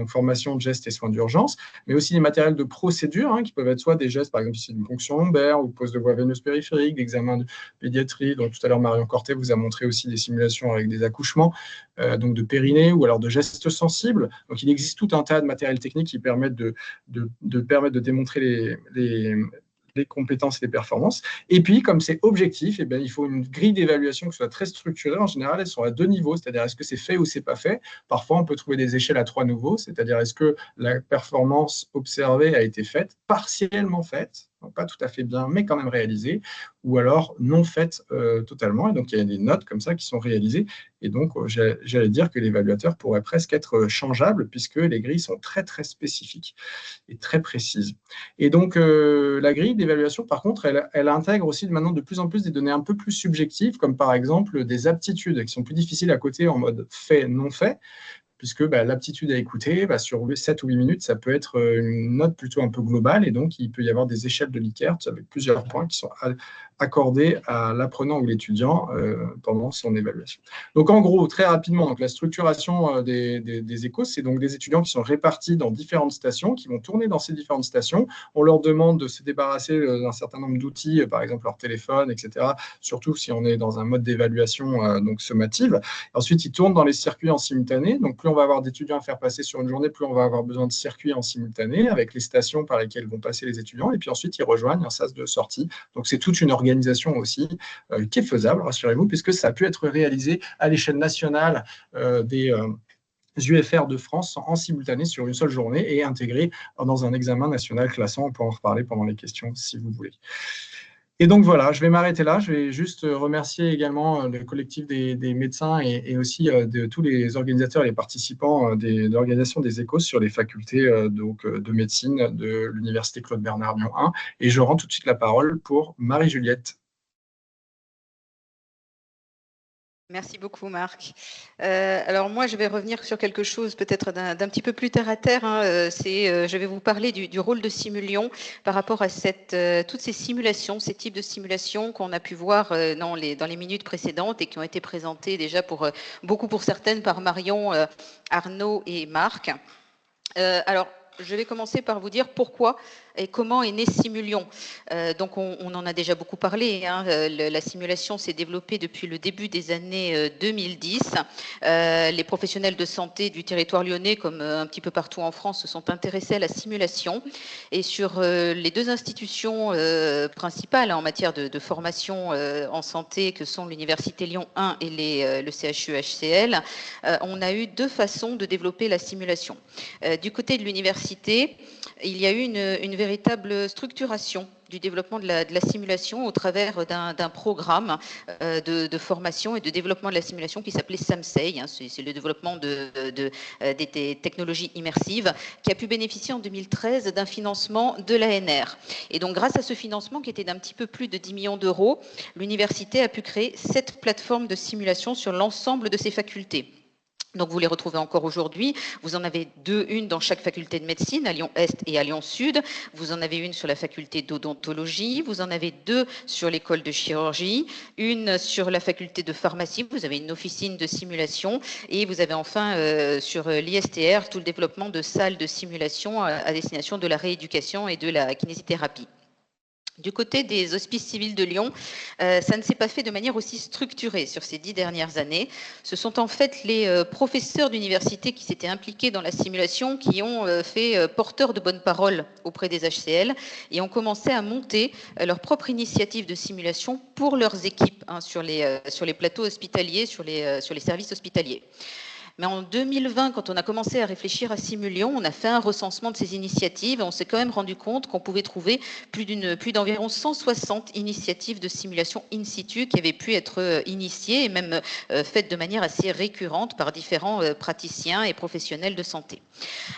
formation de gestes et soins d'urgence, mais aussi des matériels de procédures qui peuvent être soit des gestes, par exemple, si c'est une ponction lombaire ou pose de voie veineuse périphérique, d'examen de pédiatrie. Donc, tout à l'heure, Marion Cortet vous a montré aussi des simulations avec des accouchements, donc de périnée ou alors de gestes sensibles. Donc, il existe tout un tas de matériels techniques qui permettent de démontrer les compétences et les performances. Et puis, comme c'est objectif, il faut une grille d'évaluation qui soit très structurée. En général, elles sont à 2 niveaux, c'est-à-dire est-ce que c'est fait ou c'est pas fait. Parfois, on peut trouver des échelles à 3 niveaux, c'est-à-dire est-ce que la performance observée a été faite, partiellement faite, donc pas tout à fait bien, mais quand même réalisée, ou alors non faite totalement. Et donc, il y a des notes comme ça qui sont réalisées. Et donc, j'allais dire que l'évaluateur pourrait presque être changeable, puisque les grilles sont très, très spécifiques et très précises. Et donc, la grille d'évaluation, par contre, elle intègre aussi maintenant de plus en plus des données un peu plus subjectives, comme par exemple des aptitudes qui sont plus difficiles à coter en mode fait, non fait, puisque l'aptitude à écouter, sur 7 ou 8 minutes, ça peut être une note plutôt un peu globale, et donc il peut y avoir des échelles de Likert avec plusieurs points qui sont accordés à l'apprenant ou l'étudiant pendant son évaluation. Donc en gros, très rapidement, donc, la structuration des échos, c'est donc des étudiants qui sont répartis dans différentes stations, qui vont tourner dans ces différentes stations. On leur demande de se débarrasser d'un certain nombre d'outils, par exemple leur téléphone, etc., surtout si on est dans un mode d'évaluation donc sommative. Ensuite, ils tournent dans les circuits en simultané. Donc, plus on va avoir d'étudiants à faire passer sur une journée, plus on va avoir besoin de circuits en simultané avec les stations par lesquelles vont passer les étudiants. Et puis ensuite, ils rejoignent un sas de sortie. Donc, c'est toute une organisation aussi qui est faisable, rassurez-vous, puisque ça a pu être réalisé à l'échelle nationale des UFR de France en simultané sur une seule journée et intégré dans un examen national classant. On peut en reparler pendant les questions si vous voulez. Et donc voilà, je vais m'arrêter là. Je vais juste remercier également le collectif des médecins et aussi de tous les organisateurs et les participants de l'organisation des échos sur les facultés de médecine de l'Université Claude Bernard Lyon 1. Et je rends tout de suite la parole pour Marie-Juliette. Merci beaucoup, Marc. Alors moi, je vais revenir sur quelque chose peut-être d'un petit peu plus terre à terre. Je vais vous parler du rôle de Simulion par rapport à toutes ces simulations, ces types de simulations qu'on a pu voir dans les minutes précédentes et qui ont été présentées déjà beaucoup pour certaines par Marion, Arnaud et Marc. Alors, je vais commencer par vous dire pourquoi et comment est né Simulion. Donc, on en a déjà beaucoup parlé. La simulation s'est développée depuis le début des années 2010. Les professionnels de santé du territoire lyonnais, comme un petit peu partout en France, se sont intéressés à la simulation. Et sur les 2 institutions principales en matière de formation en santé, que sont l'Université Lyon 1 et le CHU-HCL, on a eu 2 façons de développer la simulation. Du côté de l'université, il y a eu une véritable structuration du développement de la simulation au travers d'un programme de formation et de développement de la simulation qui s'appelait SAMSEI. C'est le développement des technologies immersives qui a pu bénéficier en 2013 d'un financement de l'ANR. Et donc, grâce à ce financement qui était d'un petit peu plus de 10 millions d'euros, l'université a pu créer 7 plateformes de simulation sur l'ensemble de ses facultés. Donc, vous les retrouvez encore aujourd'hui. Vous en avez 2, une dans chaque faculté de médecine, à Lyon-Est et à Lyon-Sud. Vous en avez une sur la faculté d'odontologie. Vous en avez 2 sur l'école de chirurgie. Une sur la faculté de pharmacie. Vous avez une officine de simulation. Et vous avez enfin sur l'ISTR tout le développement de salles de simulation à destination de la rééducation et de la kinésithérapie. Du côté des hospices civils de Lyon, ça ne s'est pas fait de manière aussi structurée sur ces 10 dernières années. Ce sont en fait les professeurs d'université qui s'étaient impliqués dans la simulation qui ont fait porteur de bonne parole auprès des HCL et ont commencé à monter leur propre initiative de simulation pour leurs équipes sur les plateaux hospitaliers, sur les services hospitaliers. Mais en 2020, quand on a commencé à réfléchir à Simulion, on a fait un recensement de ces initiatives et on s'est quand même rendu compte qu'on pouvait trouver plus d'environ 160 initiatives de simulation in situ qui avaient pu être initiées et même faites de manière assez récurrente par différents praticiens et professionnels de santé.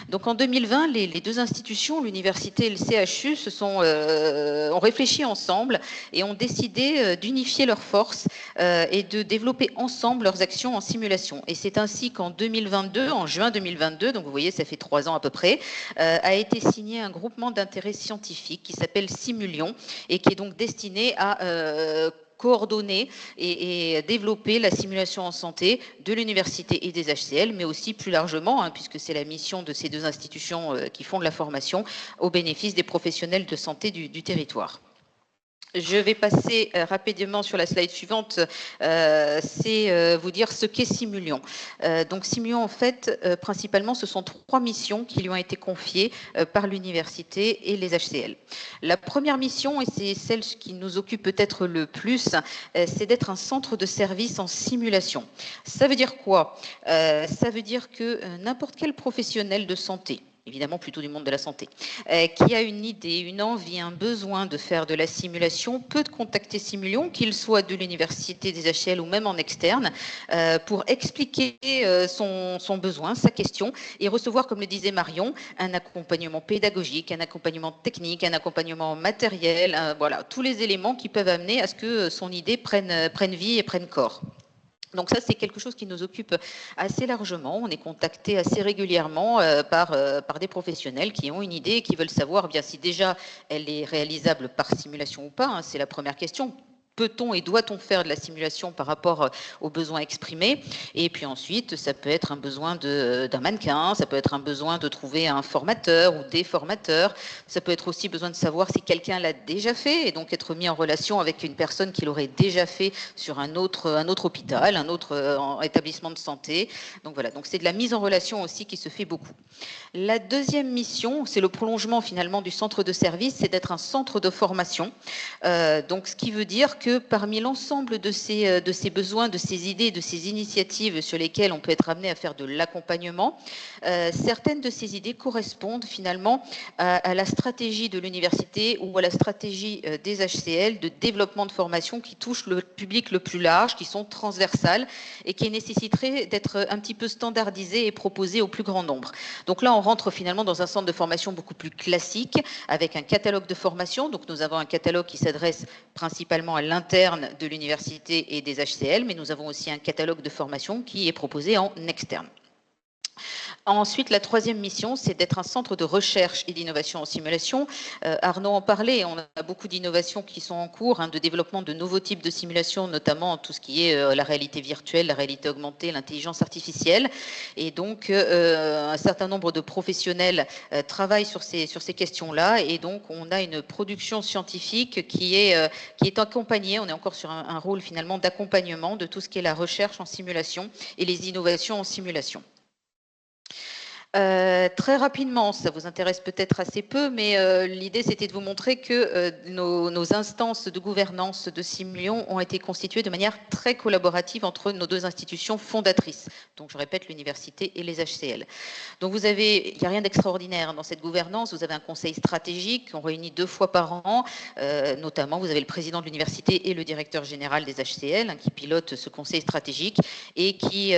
Donc en 2020, les 2 institutions, l'université et le CHU, ont réfléchi ensemble et ont décidé d'unifier leurs forces et de développer ensemble leurs actions en simulation. Et c'est ainsi qu'en 2022, en juin 2022, donc vous voyez, ça fait 3 ans à peu près, a été signé un groupement d'intérêt scientifique qui s'appelle Simulion et qui est donc destiné à coordonner et développer la simulation en santé de l'université et des HCL, mais aussi plus largement, puisque c'est la mission de ces deux institutions qui font de la formation au bénéfice des professionnels de santé du territoire. Je vais passer rapidement sur la slide suivante, c'est vous dire ce qu'est Simulion. Donc Simulion, en fait, principalement, ce sont 3 missions qui lui ont été confiées par l'université et les HCL. La première mission, et c'est celle qui nous occupe peut-être le plus, c'est d'être un centre de service en simulation. Ça veut dire quoi? Ça veut dire que n'importe quel professionnel de santé, évidemment plutôt du monde de la santé, qui a une idée, une envie, un besoin de faire de la simulation, peut contacter Simulion, qu'il soit de l'université, des HCL ou même en externe, pour expliquer son besoin, sa question, et recevoir, comme le disait Marion, un accompagnement pédagogique, un accompagnement technique, un accompagnement matériel, voilà, tous les éléments qui peuvent amener à ce que son idée prenne vie et prenne corps. Donc ça, c'est quelque chose qui nous occupe assez largement. On est contacté assez régulièrement par des professionnels qui ont une idée et qui veulent savoir bien si déjà elle est réalisable par simulation ou pas. C'est la première question. Peut-on et doit-on faire de la simulation par rapport aux besoins exprimés? Et puis ensuite, ça peut être un besoin d'un mannequin, ça peut être un besoin de trouver un formateur ou des formateurs, ça peut être aussi besoin de savoir si quelqu'un l'a déjà fait et donc être mis en relation avec une personne qui l'aurait déjà fait sur un autre hôpital, un autre établissement de santé. Donc voilà, donc c'est de la mise en relation aussi qui se fait beaucoup. La deuxième mission, c'est le prolongement finalement du centre de service, c'est d'être un centre de formation. Donc ce qui veut dire que parmi l'ensemble de ces besoins, de ces idées, de ces initiatives sur lesquelles on peut être amené à faire de l'accompagnement, certaines de ces idées correspondent finalement à la stratégie de l'université ou à la stratégie des HCL de développement de formation qui touchent le public le plus large, qui sont transversales et qui nécessiteraient d'être un petit peu standardisées et proposées au plus grand nombre. Donc là, on rentre finalement dans un centre de formation beaucoup plus classique avec un catalogue de formation. Donc nous avons un catalogue qui s'adresse principalement à l'interne de l'université et des HCL, mais nous avons aussi un catalogue de formation qui est proposé en externe. Ensuite, la troisième mission, c'est d'être un centre de recherche et d'innovation en simulation. Arnaud en parlait, on a beaucoup d'innovations qui sont en cours, de développement de nouveaux types de simulations, notamment tout ce qui est la réalité virtuelle, la réalité augmentée, l'intelligence artificielle. Et donc, un certain nombre de professionnels travaillent sur ces questions-là. Et donc, on a une production scientifique qui est accompagnée. On est encore sur un rôle finalement d'accompagnement de tout ce qui est la recherche en simulation et les innovations en simulation. Très rapidement, ça vous intéresse peut-être assez peu, mais l'idée c'était de vous montrer que nos instances de gouvernance de Simulion ont été constituées de manière très collaborative entre nos deux institutions fondatrices, donc je répète l'université et les HCL. Donc il n'y a rien d'extraordinaire dans cette gouvernance, vous avez un conseil stratégique qu'on réunit 2 fois par an, notamment vous avez le président de l'université et le directeur général des HCL qui pilotent ce conseil stratégique et qui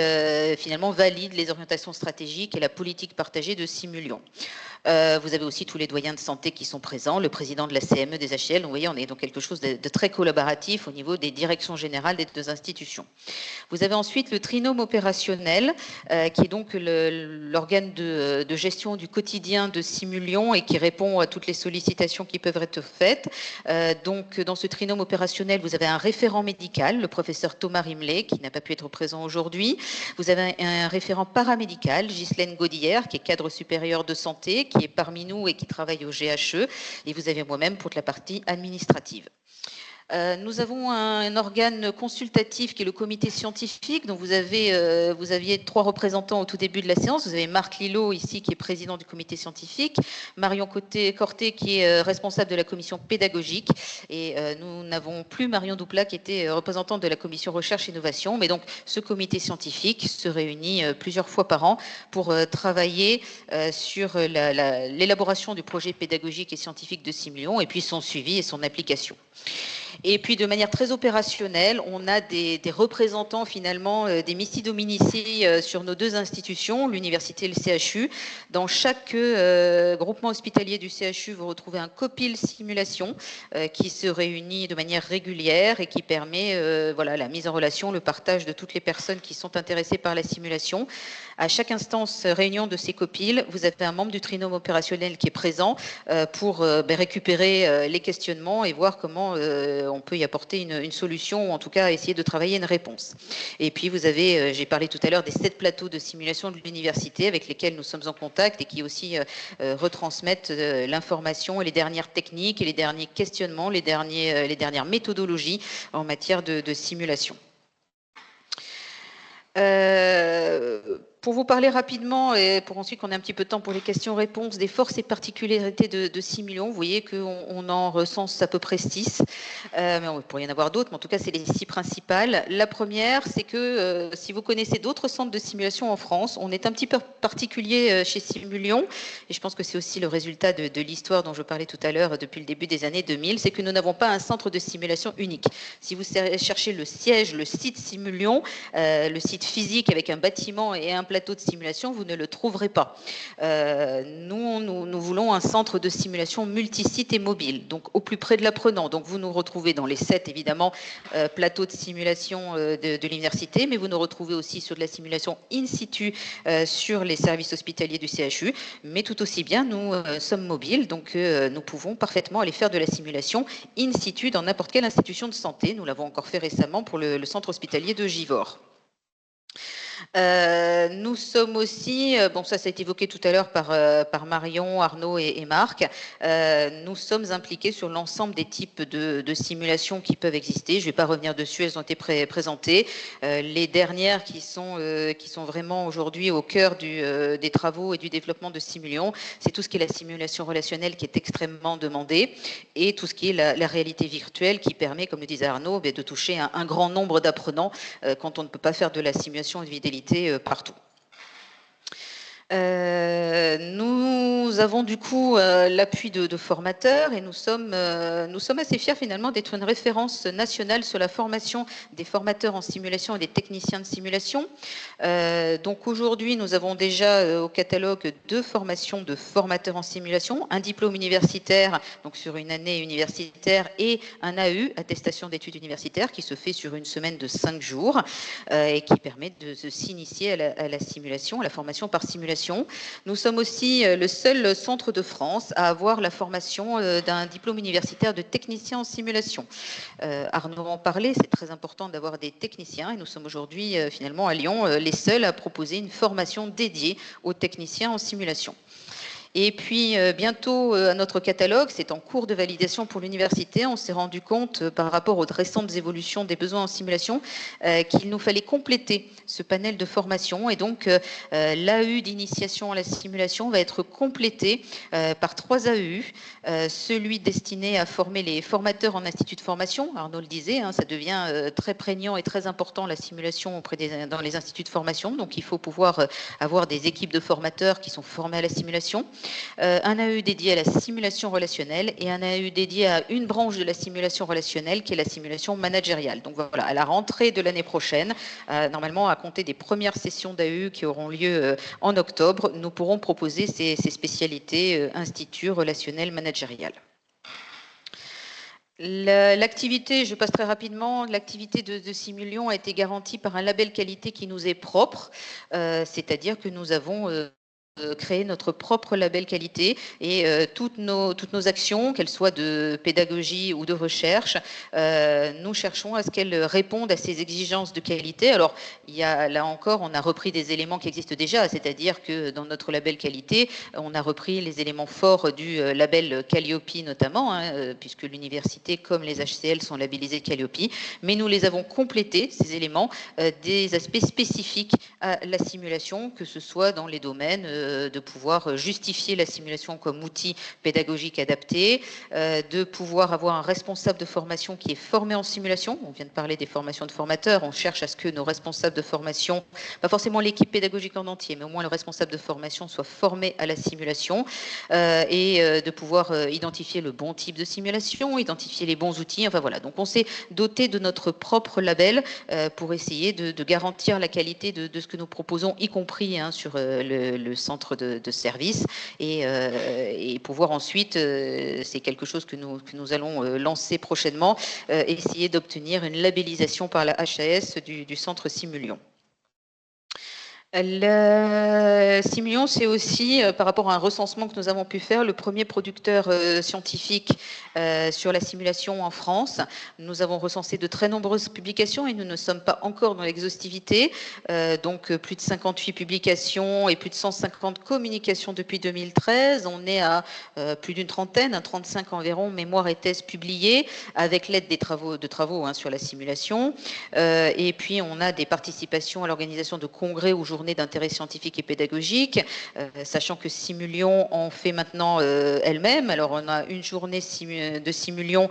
finalement valide les orientations stratégiques et la politique partagée de Simulion. Vous avez aussi tous les doyens de santé qui sont présents, le président de la CME des HCL. Donc, vous voyez, on est dans quelque chose de très collaboratif au niveau des directions générales des deux institutions. Vous avez ensuite le trinôme opérationnel, qui est donc l'organe de gestion du quotidien de Simulion et qui répond à toutes les sollicitations qui peuvent être faites. Donc, dans ce trinôme opérationnel, vous avez un référent médical, le professeur Thomas Rimley, qui n'a pas pu être présent aujourd'hui. Vous avez un référent paramédical, Ghislaine Godillère, qui est cadre supérieur de santé, qui est parmi nous et qui travaille au GHE, et vous avez moi-même pour la partie administrative. Nous avons un organe consultatif qui est le comité scientifique. Donc vous aviez 3 représentants au tout début de la séance. Vous avez Marc Lillo ici qui est président du comité scientifique, Marion Corté qui est responsable de la commission pédagogique, et nous n'avons plus Marion Douplat qui était représentante de la commission recherche et innovation. Mais donc ce comité scientifique se réunit plusieurs fois par an pour travailler sur l'élaboration du projet pédagogique et scientifique de Simulion et puis son suivi et son application. Et puis de manière très opérationnelle, on a des représentants finalement des missi dominici sur nos 2 institutions, l'université et le CHU. Dans chaque groupement hospitalier du CHU, vous retrouvez un copil simulation qui se réunit de manière régulière et qui permet la mise en relation, le partage de toutes les personnes qui sont intéressées par la simulation. À chaque instance réunion de ces copiles, vous avez un membre du trinôme opérationnel qui est présent pour récupérer les questionnements et voir comment on peut y apporter une solution, ou en tout cas essayer de travailler une réponse. Et puis vous avez, j'ai parlé tout à l'heure des 7 plateaux de simulation de l'université avec lesquels nous sommes en contact et qui aussi retransmettent l'information et les dernières techniques et les derniers questionnements, les dernières méthodologies en matière de simulation. Pour vous parler rapidement et pour ensuite qu'on ait un petit peu de temps pour les questions-réponses des forces et particularités de Simulon, vous voyez qu'on en recense à peu près 6, mais il pourrait y en avoir d'autres, mais en tout cas c'est les 6 principales. La première, c'est que si vous connaissez d'autres centres de simulation en France, on est un petit peu particulier chez Simulion, et je pense que c'est aussi le résultat de l'histoire dont je parlais tout à l'heure depuis le début des années 2000, c'est que nous n'avons pas un centre de simulation unique. Si vous cherchez le siège, le site Simulion, le site physique avec un bâtiment et un plateau de simulation, vous ne le trouverez pas. Nous voulons un centre de simulation multisite et mobile, donc au plus près de l'apprenant. Donc vous nous retrouvez dans les 7, évidemment, plateaux de simulation de l'université, mais vous nous retrouvez aussi sur de la simulation in situ sur les services hospitaliers du CHU, mais tout aussi bien, nous sommes mobiles, donc nous pouvons parfaitement aller faire de la simulation in situ dans n'importe quelle institution de santé. Nous l'avons encore fait récemment pour le centre hospitalier de Givors. Nous sommes aussi, bon ça a été évoqué tout à l'heure par Marion, Arnaud et Marc, nous sommes impliqués sur l'ensemble des types de simulations qui peuvent exister. Je ne vais pas revenir dessus, elles ont été présentées. Les dernières qui sont vraiment aujourd'hui au cœur des travaux et du développement de Simulion, c'est tout ce qui est la simulation relationnelle qui est extrêmement demandée et tout ce qui est la réalité virtuelle qui permet, comme le disait Arnaud, de toucher un grand nombre d'apprenants quand on ne peut pas faire de la simulation de fidélité partout. Nous avons du coup l'appui de formateurs et nous sommes assez fiers finalement d'être une référence nationale sur la formation des formateurs en simulation et des techniciens de simulation. Donc aujourd'hui, nous avons déjà au catalogue 2 formations de formateurs en simulation, un diplôme universitaire, donc sur une année universitaire, et un AU, attestation d'études universitaires, qui se fait sur une semaine de 5 jours et qui permet de s'initier à la simulation, à la formation par simulation. Nous sommes aussi le seul centre de France à avoir la formation d'un diplôme universitaire de technicien en simulation. Arnaud en parlait, c'est très important d'avoir des techniciens et nous sommes aujourd'hui finalement à Lyon les seuls à proposer une formation dédiée aux techniciens en simulation. Et puis bientôt à notre catalogue, c'est en cours de validation pour l'université, on s'est rendu compte par rapport aux récentes évolutions des besoins en simulation qu'il nous fallait compléter ce panel de formation et donc l'AU d'initiation à la simulation va être complété par 3 AU, celui destiné à former les formateurs en institut de formation, Arnaud le disait, hein, ça devient très prégnant et très important la simulation dans les instituts de formation, donc il faut pouvoir avoir des équipes de formateurs qui sont formés à la simulation. Un AE dédié à la simulation relationnelle et un AE dédié à une branche de la simulation relationnelle qui est la simulation managériale. Donc voilà, à la rentrée de l'année prochaine, normalement à compter des premières sessions d'AE qui auront lieu en octobre, nous pourrons proposer ces spécialités institut relationnel managérial. L'activité, je passe très rapidement, l'activité de Simulion a été garantie par un label qualité qui nous est propre, c'est-à-dire que nous avons créer notre propre label qualité et toutes nos actions, qu'elles soient de pédagogie ou de recherche, nous cherchons à ce qu'elles répondent à ces exigences de qualité. Alors, là encore, on a repris des éléments qui existent déjà, c'est-à-dire que dans notre label qualité, on a repris les éléments forts du label Calliope notamment, hein, puisque l'université comme les HCL sont labellisés Calliope, mais nous les avons complétés, ces éléments, des aspects spécifiques à la simulation, que ce soit dans les domaines de pouvoir justifier la simulation comme outil pédagogique adapté, de pouvoir avoir un responsable de formation qui est formé en simulation. On vient de parler des formations de formateurs. On cherche à ce que nos responsables de formation, pas forcément l'équipe pédagogique en entier, mais au moins le responsable de formation soit formé à la simulation et de pouvoir identifier le bon type de simulation, identifier les bons outils. Enfin voilà. Donc on s'est doté de notre propre label pour essayer de garantir la qualité de ce que nous proposons, y compris sur le centre de service et pouvoir ensuite, c'est quelque chose que nous allons lancer prochainement, essayer d'obtenir une labellisation par la HAS du centre Simulion. Le Simulion, c'est aussi, par rapport à un recensement que nous avons pu faire, le premier producteur scientifique sur la simulation en France. Nous avons recensé de très nombreuses publications et nous ne sommes pas encore dans l'exhaustivité. Donc, plus de 58 publications et plus de 150 communications depuis 2013. On est à plus d'une trentaine, 35 environ, mémoires et thèses publiées, avec l'aide des travaux sur la simulation. Et puis, on a des participations à l'organisation de congrès ou journées d'intérêt scientifique et pédagogique, sachant que Simulion en fait maintenant elle-même. Alors, on a une journée de Simulion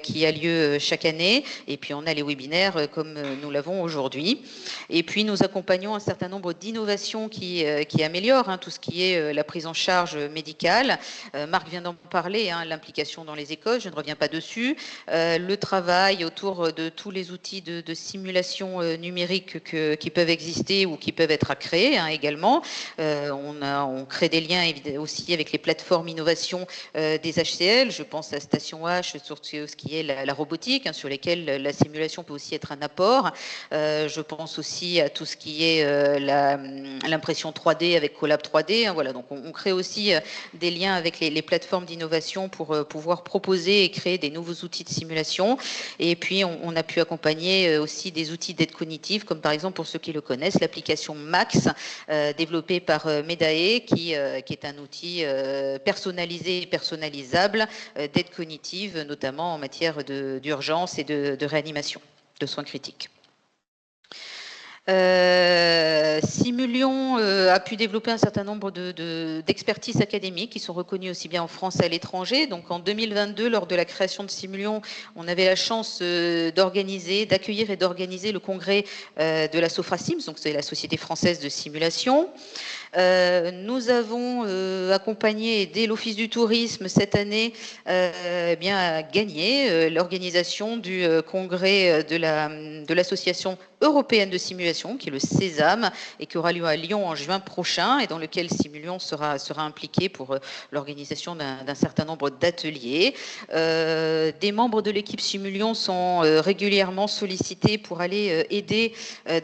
qui a lieu chaque année, et puis on a les webinaires comme nous l'avons aujourd'hui. Et puis, nous accompagnons un certain nombre d'innovations qui améliorent tout ce qui est la prise en charge médicale. Marc vient d'en parler, l'implication dans les écoles, je ne reviens pas dessus. Le travail autour de tous les outils de simulation numérique qui peuvent exister ou qui peuvent être à créer également. On crée des liens aussi avec les plateformes innovation des HCL. Je pense à Station H sur ce qui est la robotique, sur lesquelles la simulation peut aussi être un apport. Je pense aussi à tout ce qui est l'impression 3D avec Colab 3D. Voilà, donc on crée aussi des liens avec les plateformes d'innovation pour pouvoir proposer et créer des nouveaux outils de simulation. Et puis, on a pu accompagner aussi des outils d'aide cognitive, comme par exemple, pour ceux qui le connaissent, l'application Max, développée par Medae, qui est un outil personnalisé et personnalisable d'aide cognitive, notamment en matière d'urgence et de réanimation, de soins critiques. Simulion a pu développer un certain nombre d'expertises académiques qui sont reconnues aussi bien en France et à l'étranger. Donc en 2022, lors de la création de Simulion, on avait la chance d'accueillir et d'organiser le congrès de la Sofrasims, donc c'est la Société française de simulation. Nous avons accompagné et aidé l'Office du tourisme cette année à gagner l'organisation du congrès de l'association européenne de simulation, qui est le Sésame, et qui aura lieu à Lyon en juin prochain, et dans lequel Simulion sera impliqué pour l'organisation d'un certain nombre d'ateliers. Des membres de l'équipe Simulion sont régulièrement sollicités pour aller aider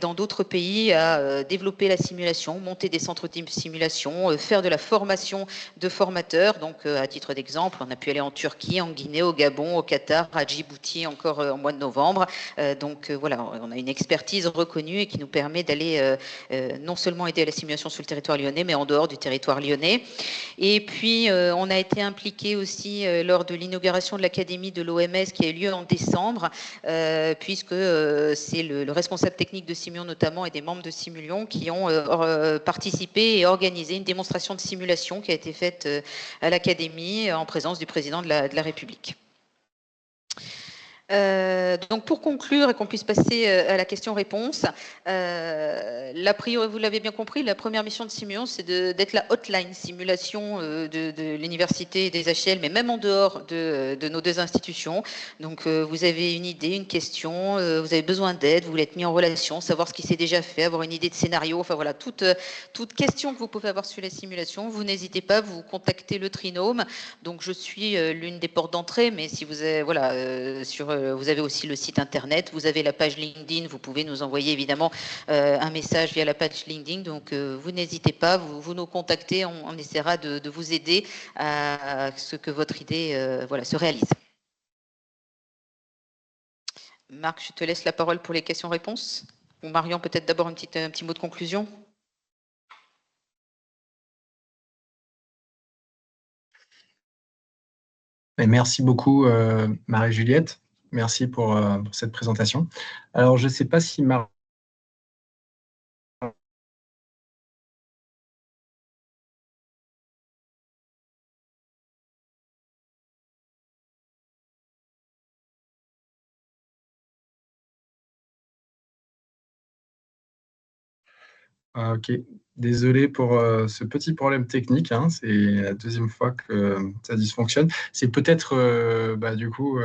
dans d'autres pays à développer la simulation, monter des centres de simulation, faire de la formation de formateurs. Donc, à titre d'exemple, on a pu aller en Turquie, en Guinée, au Gabon, au Qatar, à Djibouti, encore en mois de novembre. Donc, voilà, on a une expertise reconnue et qui nous permet d'aller non seulement aider à la simulation sur le territoire lyonnais, mais en dehors du territoire lyonnais. Et puis, on a été impliqué aussi lors de l'inauguration de l'Académie de l'OMS qui a eu lieu en décembre, puisque c'est le responsable technique de Simulion notamment et des membres de Simulion qui ont participé et organisé une démonstration de simulation qui a été faite à l'Académie en présence du président de la République. Donc pour conclure et qu'on puisse passer à la question-réponse, vous l'avez bien compris, la première mission de Simulion, c'est d'être la hotline simulation de l'université et des HL, mais même en dehors de nos deux institutions. Donc vous avez une idée, une question, vous avez besoin d'aide, vous voulez être mis en relation, savoir ce qui s'est déjà fait, avoir une idée de scénario, enfin voilà, toute question que vous pouvez avoir sur la simulation, vous n'hésitez pas, vous contactez le Trinôme. Donc je suis l'une des portes d'entrée, mais si vous avez, vous avez aussi le site internet, vous avez la page LinkedIn, vous pouvez nous envoyer évidemment un message via la page LinkedIn, donc vous n'hésitez pas, vous nous contactez, on essaiera de vous aider à ce que votre idée se réalise. Marc, je te laisse la parole pour les questions-réponses. Ou Marion, peut-être d'abord un petit mot de conclusion. Et merci beaucoup Marie-Juliette. Merci pour cette présentation. Alors, je ne sais pas si Marie... Ok, désolé pour ce petit problème technique, c'est la deuxième fois que ça dysfonctionne. C'est peut-être du coup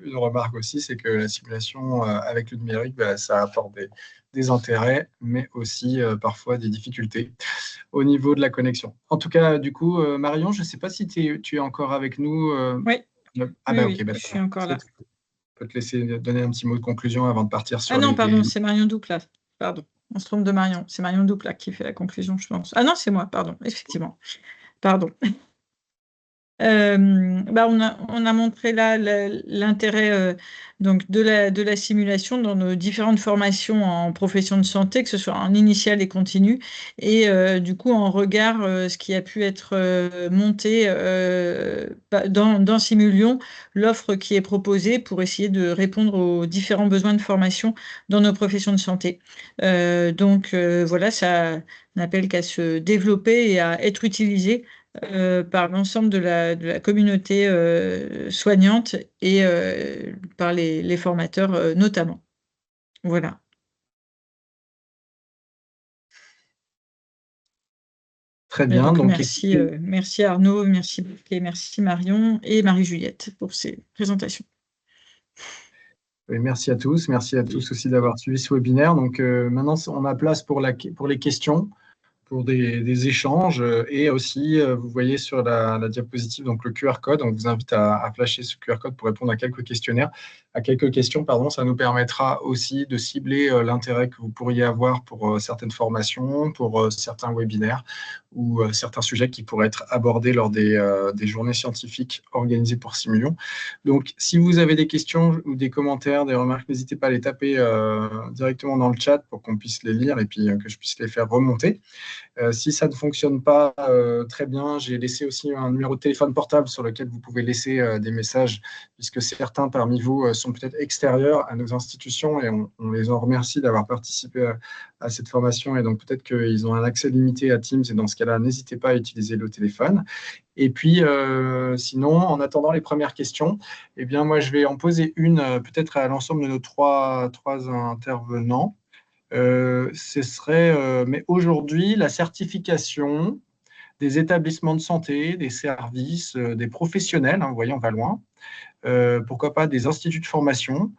une remarque aussi, c'est que la simulation avec le numérique, ça apporte des intérêts, mais aussi parfois des difficultés au niveau de la connexion. En tout cas, du coup, Marion, je ne sais pas si tu es encore avec nous. Oui, ok, je suis encore là. Je peux te laisser donner un petit mot de conclusion avant de partir sur non, pardon, c'est Marion Douplat. Pardon. On se trompe de Marion. C'est Marion Douplac qui fait la conclusion, je pense. Ah non, c'est moi, pardon, effectivement. Pardon. On a montré là l'intérêt donc de la simulation dans nos différentes formations en profession de santé, que ce soit en initiale et continue, et du coup en regard ce qui a pu être monté dans Simulion, l'offre qui est proposée pour essayer de répondre aux différents besoins de formation dans nos professions de santé. Voilà, ça n'appelle qu'à se développer et à être utilisé par l'ensemble de la communauté soignante et par les formateurs notamment. Voilà. Très bien. Donc, Donc, merci Arnaud, merci Marion et Marie-Juliette pour ces présentations. merci à tous. Merci à tous aussi d'avoir suivi ce webinaire. Donc, maintenant, on a place pour les questions, pour des échanges, et aussi, vous voyez sur la diapositive donc le QR code. On vous invite à flasher ce QR code pour répondre à quelques questions. Ça nous permettra aussi de cibler l'intérêt que vous pourriez avoir pour certaines formations, pour certains webinaires ou certains sujets qui pourraient être abordés lors des journées scientifiques organisées pour Simulion. Donc, si vous avez des questions ou des commentaires, des remarques, n'hésitez pas à les taper directement dans le chat pour qu'on puisse les lire et puis que je puisse les faire remonter. Si ça ne fonctionne pas très bien, j'ai laissé aussi un numéro de téléphone portable sur lequel vous pouvez laisser des messages, puisque certains parmi vous sont peut-être extérieurs à nos institutions et on les en remercie d'avoir participé à cette formation, et donc peut-être qu'ils ont un accès limité à Teams, et dans ce cas-là, n'hésitez pas à utiliser le téléphone. Et puis, sinon, en attendant les premières questions, eh bien, moi, je vais en poser une peut-être à l'ensemble de nos trois intervenants. Ce serait, mais aujourd'hui, la certification des établissements de santé, des services, des professionnels, vous voyez, on va loin, pourquoi pas des instituts de formation,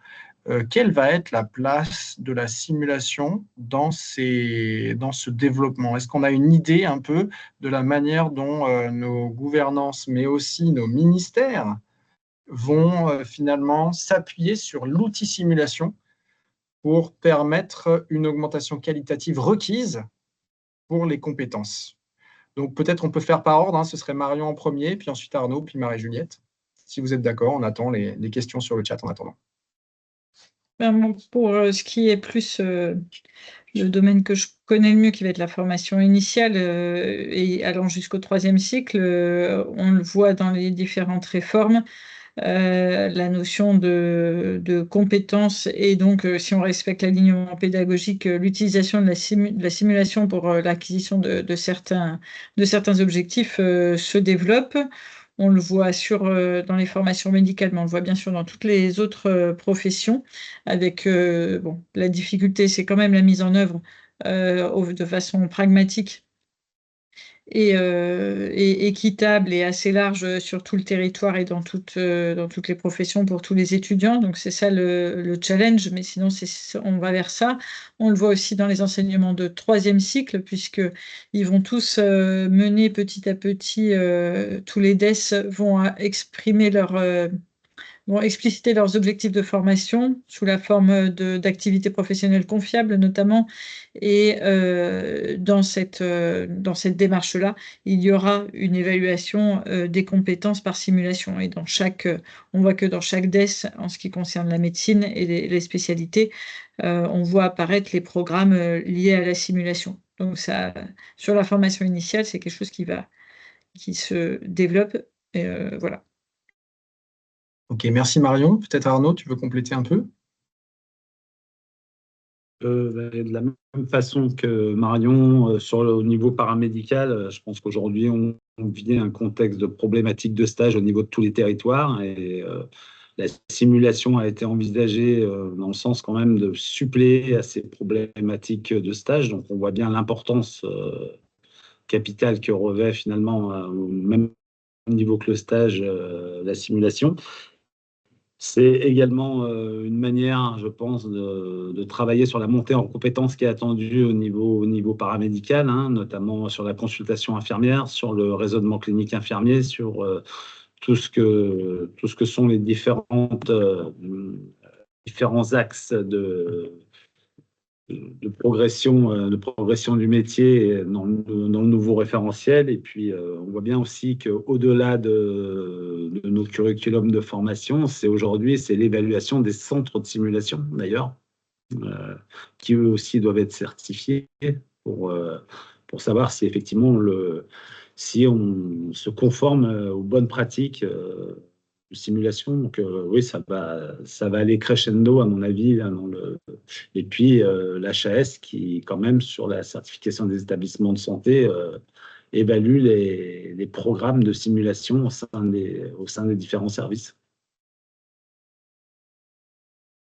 quelle va être la place de la simulation dans ce développement? Est-ce qu'on a une idée un peu de la manière dont nos gouvernances, mais aussi nos ministères, vont finalement s'appuyer sur l'outil simulation pour permettre une augmentation qualitative requise pour les compétences? Donc, peut-être on peut faire par ordre, ce serait Marion en premier, puis ensuite Arnaud, puis Marie-Juliette. Si vous êtes d'accord, on attend les questions sur le chat en attendant. Pour ce qui est plus le domaine que je connais le mieux, qui va être la formation initiale et allant jusqu'au 3e cycle, on le voit dans les différentes réformes, la notion de compétences, et donc si on respecte l'alignement pédagogique, l'utilisation de la simulation pour l'acquisition de certains objectifs se développe. On le voit dans les formations médicales, mais on le voit bien sûr dans toutes les autres professions, avec la difficulté, c'est quand même la mise en œuvre de façon pragmatique et équitable et assez large sur tout le territoire et dans toutes les professions pour tous les étudiants. Donc c'est ça le challenge, mais sinon on va vers ça. On le voit aussi dans les enseignements de 3e cycle, puisqu'ils vont tous mener petit à petit, tous les DES vont exprimer vont expliciter leurs objectifs de formation sous la forme d'activités professionnelles confiables notamment. Et dans cette démarche-là, il y aura une évaluation des compétences par simulation. Et on voit que dans chaque DES, en ce qui concerne la médecine et les spécialités, on voit apparaître les programmes liés à la simulation. Donc ça, sur la formation initiale, c'est quelque chose qui se développe. Et voilà. Ok, merci Marion. Peut-être Arnaud, tu veux compléter un peu? De la même façon que Marion, au niveau paramédical, je pense qu'aujourd'hui, on vit un contexte de problématique de stage au niveau de tous les territoires, et la simulation a été envisagée dans le sens quand même de suppléer à ces problématiques de stage. Donc, on voit bien l'importance capitale que revêt finalement au même niveau que le stage, la simulation. C'est également une manière, je pense, de travailler sur la montée en compétences qui est attendue au niveau paramédical, notamment sur la consultation infirmière, sur le raisonnement clinique infirmier, sur tout ce que sont les différents axes progression du métier dans le nouveau référentiel. Et puis, on voit bien aussi qu'au-delà de nos curriculums de formation, aujourd'hui, c'est l'évaluation des centres de simulation, d'ailleurs, qui eux aussi doivent être certifiés pour savoir si effectivement si on se conforme aux bonnes pratiques de simulation. Donc oui, ça va aller crescendo à mon avis là, et puis l'HAS qui quand même sur la certification des établissements de santé évalue les programmes de simulation au sein des différents services.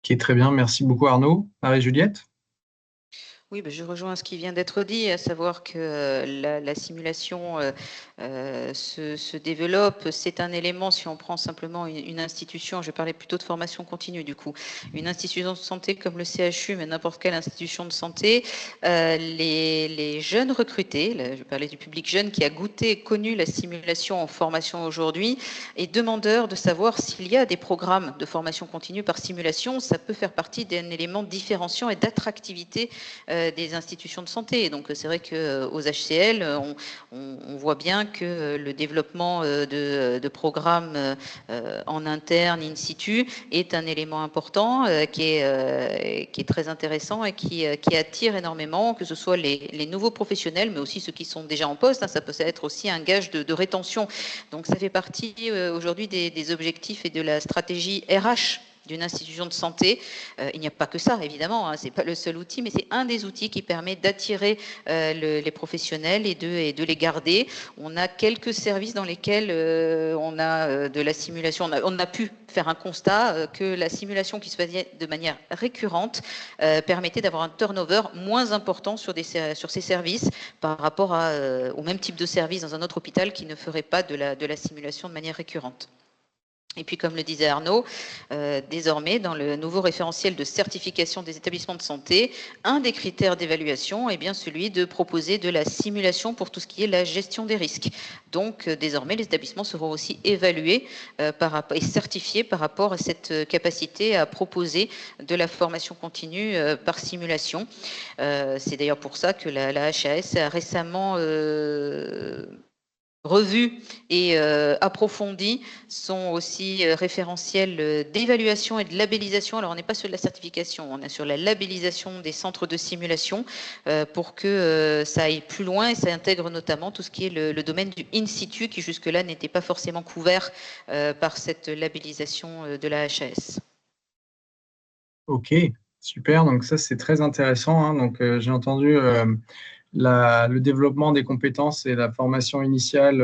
Ok, très bien, merci beaucoup Arnaud. Marie-Juliette? Oui, ben, je rejoins ce qui vient d'être dit, à savoir que la simulation se développe. C'est un élément, si on prend simplement une institution, je parlais plutôt de formation continue du coup, une institution de santé comme le CHU, mais n'importe quelle institution de santé, les jeunes recrutés, je parlais du public jeune qui a goûté et connu la simulation en formation aujourd'hui, est demandeur de savoir s'il y a des programmes de formation continue par simulation. Ça peut faire partie d'un élément différenciant et d'attractivité des institutions de santé. Donc c'est vrai qu'aux HCL, on voit bien que le développement de programmes en interne, in situ, est un élément important qui est très intéressant et qui attire énormément, que ce soit les nouveaux professionnels, mais aussi ceux qui sont déjà en poste. Ça peut être aussi un gage de rétention. Donc ça fait partie aujourd'hui des objectifs et de la stratégie RH d'une institution de santé. Il n'y a pas que ça, évidemment, ce n'est pas le seul outil, mais c'est un des outils qui permet d'attirer les professionnels et de les garder. On a quelques services dans lesquels on a de la simulation. On a pu faire un constat que la simulation qui se faisait de manière récurrente permettait d'avoir un turnover moins important sur ces services par rapport au même type de service dans un autre hôpital qui ne ferait pas de la simulation de manière récurrente. Et puis, comme le disait Arnaud, désormais, dans le nouveau référentiel de certification des établissements de santé, un des critères d'évaluation est bien celui de proposer de la simulation pour tout ce qui est la gestion des risques. Donc, désormais, les établissements seront aussi évalués et certifiés par rapport à cette capacité à proposer de la formation continue par simulation. C'est d'ailleurs pour ça que la HAS a récemment revu et approfondi son aussi référentiel d'évaluation et de labellisation. Alors, on n'est pas sur la certification, on est sur la labellisation des centres de simulation pour que ça aille plus loin et ça intègre notamment tout ce qui est le domaine du in situ qui jusque-là n'était pas forcément couvert par cette labellisation de la HAS. Ok, super. Donc ça, c'est très intéressant. Hein. Donc j'ai entendu le développement des compétences et la formation initiale,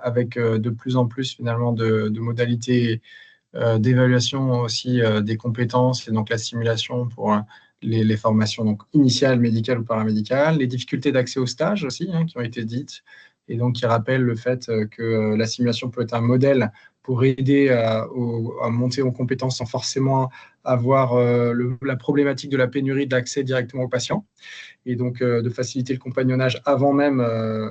avec de plus en plus finalement de modalités d'évaluation aussi des compétences et donc la simulation pour les formations donc initiales, médicales ou paramédicales, les difficultés d'accès au stage aussi hein, qui ont été dites et donc qui rappellent le fait que la simulation peut être un modèle pour aider à monter en compétences sans forcément avoir la problématique de la pénurie de l'accès directement aux patients et donc de faciliter le compagnonnage avant même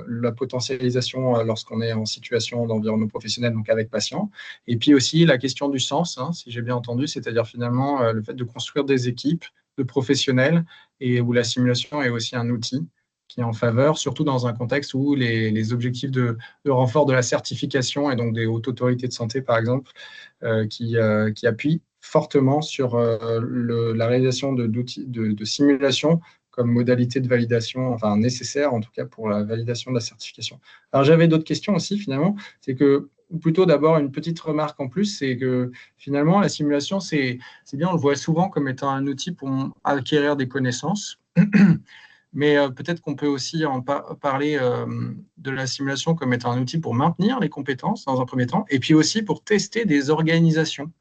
la potentialisation lorsqu'on est en situation d'environnement professionnel, donc avec patient. Et puis aussi la question du sens, hein, si j'ai bien entendu, c'est-à-dire finalement le fait de construire des équipes de professionnels et où la simulation est aussi un outil qui est en faveur, surtout dans un contexte où les objectifs de renfort de la certification et donc des hautes autorités de santé, par exemple, qui appuient fortement sur la réalisation d'outils de simulation comme modalité de validation, enfin nécessaire en tout cas pour la validation de la certification. Alors j'avais d'autres questions aussi finalement, c'est que plutôt d'abord une petite remarque en plus, c'est que finalement la simulation c'est bien, on le voit souvent comme étant un outil pour acquérir des connaissances, mais peut-être qu'on peut aussi parler de la simulation comme étant un outil pour maintenir les compétences dans un premier temps, et puis aussi pour tester des organisations.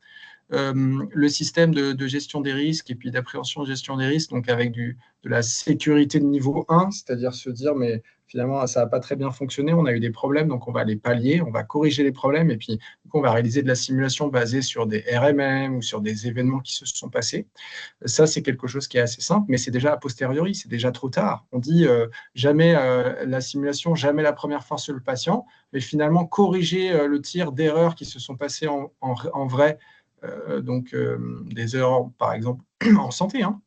Le système de gestion des risques et puis d'appréhension de gestion des risques, donc avec de la sécurité de niveau 1, c'est-à-dire se dire, mais finalement, ça n'a pas très bien fonctionné, on a eu des problèmes, donc on va les pallier, on va corriger les problèmes, et puis on va réaliser de la simulation basée sur des RMM ou sur des événements qui se sont passés. Ça, c'est quelque chose qui est assez simple, mais c'est déjà a posteriori, c'est déjà trop tard. On dit jamais la simulation, jamais la première fois sur le patient, mais finalement corriger le tir d'erreurs qui se sont passées en vrai, des erreurs, par exemple, en santé, hein,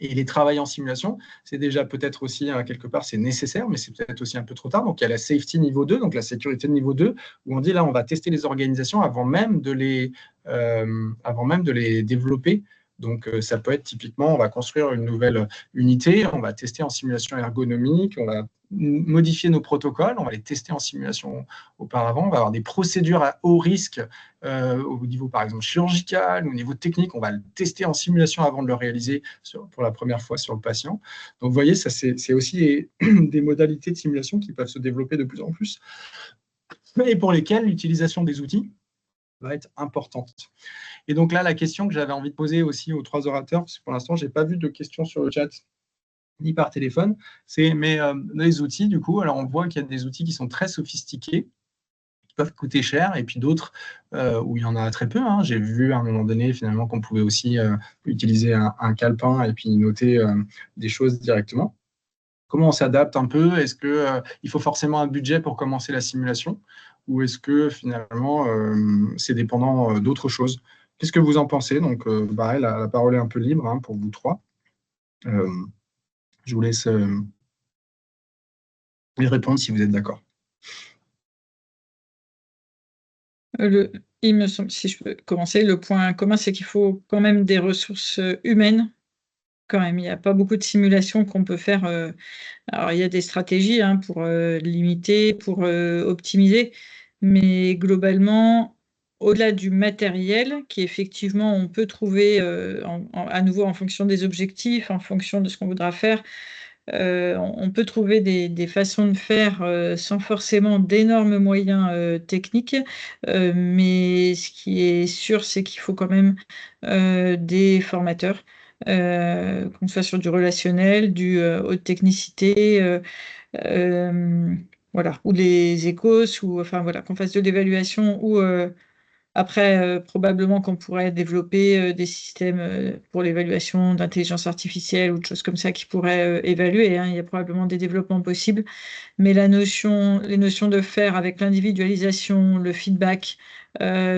Et les travailler en simulation, c'est déjà peut-être aussi, quelque part, c'est nécessaire, mais c'est peut-être aussi un peu trop tard. Donc, il y a la safety niveau 2, donc la sécurité de niveau 2, où on dit là, on va tester les organisations avant même de les développer. Donc, ça peut être typiquement, on va construire une nouvelle unité, on va tester en simulation ergonomique, on va modifier nos protocoles, on va les tester en simulation auparavant, on va avoir des procédures à haut risque au niveau, par exemple, chirurgical, au niveau technique, on va le tester en simulation avant de le réaliser pour la première fois sur le patient. Donc, vous voyez, ça, c'est aussi des modalités de simulation qui peuvent se développer de plus en plus et pour lesquelles l'utilisation des outils va être importante. Et donc là, la question que j'avais envie de poser aussi aux 3 orateurs, parce que pour l'instant, je n'ai pas vu de questions sur le chat ni par téléphone, c'est mais les outils, du coup, alors on voit qu'il y a des outils qui sont très sophistiqués, qui peuvent coûter cher, et puis d'autres où il y en a très peu. Hein. J'ai vu à un moment donné, finalement, qu'on pouvait aussi utiliser un calepin et puis noter des choses directement. Comment on s'adapte un peu? Est-ce qu'il faut forcément un budget pour commencer la simulation? Ou est-ce que finalement, c'est dépendant d'autres choses? Qu'est-ce que vous en pensez? Donc, pareil, la parole est un peu libre hein, pour vous 3. Je vous laisse y répondre si vous êtes d'accord. Il me semble, si je peux commencer, le point commun, c'est qu'il faut quand même des ressources humaines. Quand même, il n'y a pas beaucoup de simulations qu'on peut faire. Alors, il y a des stratégies hein, pour limiter, pour optimiser, mais globalement, au-delà du matériel, qui effectivement, on peut trouver à nouveau en fonction des objectifs, en fonction de ce qu'on voudra faire, on peut trouver des façons de faire sans forcément d'énormes moyens techniques, mais ce qui est sûr, c'est qu'il faut quand même des formateurs, qu'on soit sur du relationnel, du haute technicité, voilà, ou les écos, ou enfin voilà, qu'on fasse de l'évaluation ou après, probablement qu'on pourrait développer des systèmes pour l'évaluation d'intelligence artificielle ou de choses comme ça qui pourraient évaluer. Hein. Il y a probablement des développements possibles, mais les notions de faire avec l'individualisation, le feedback,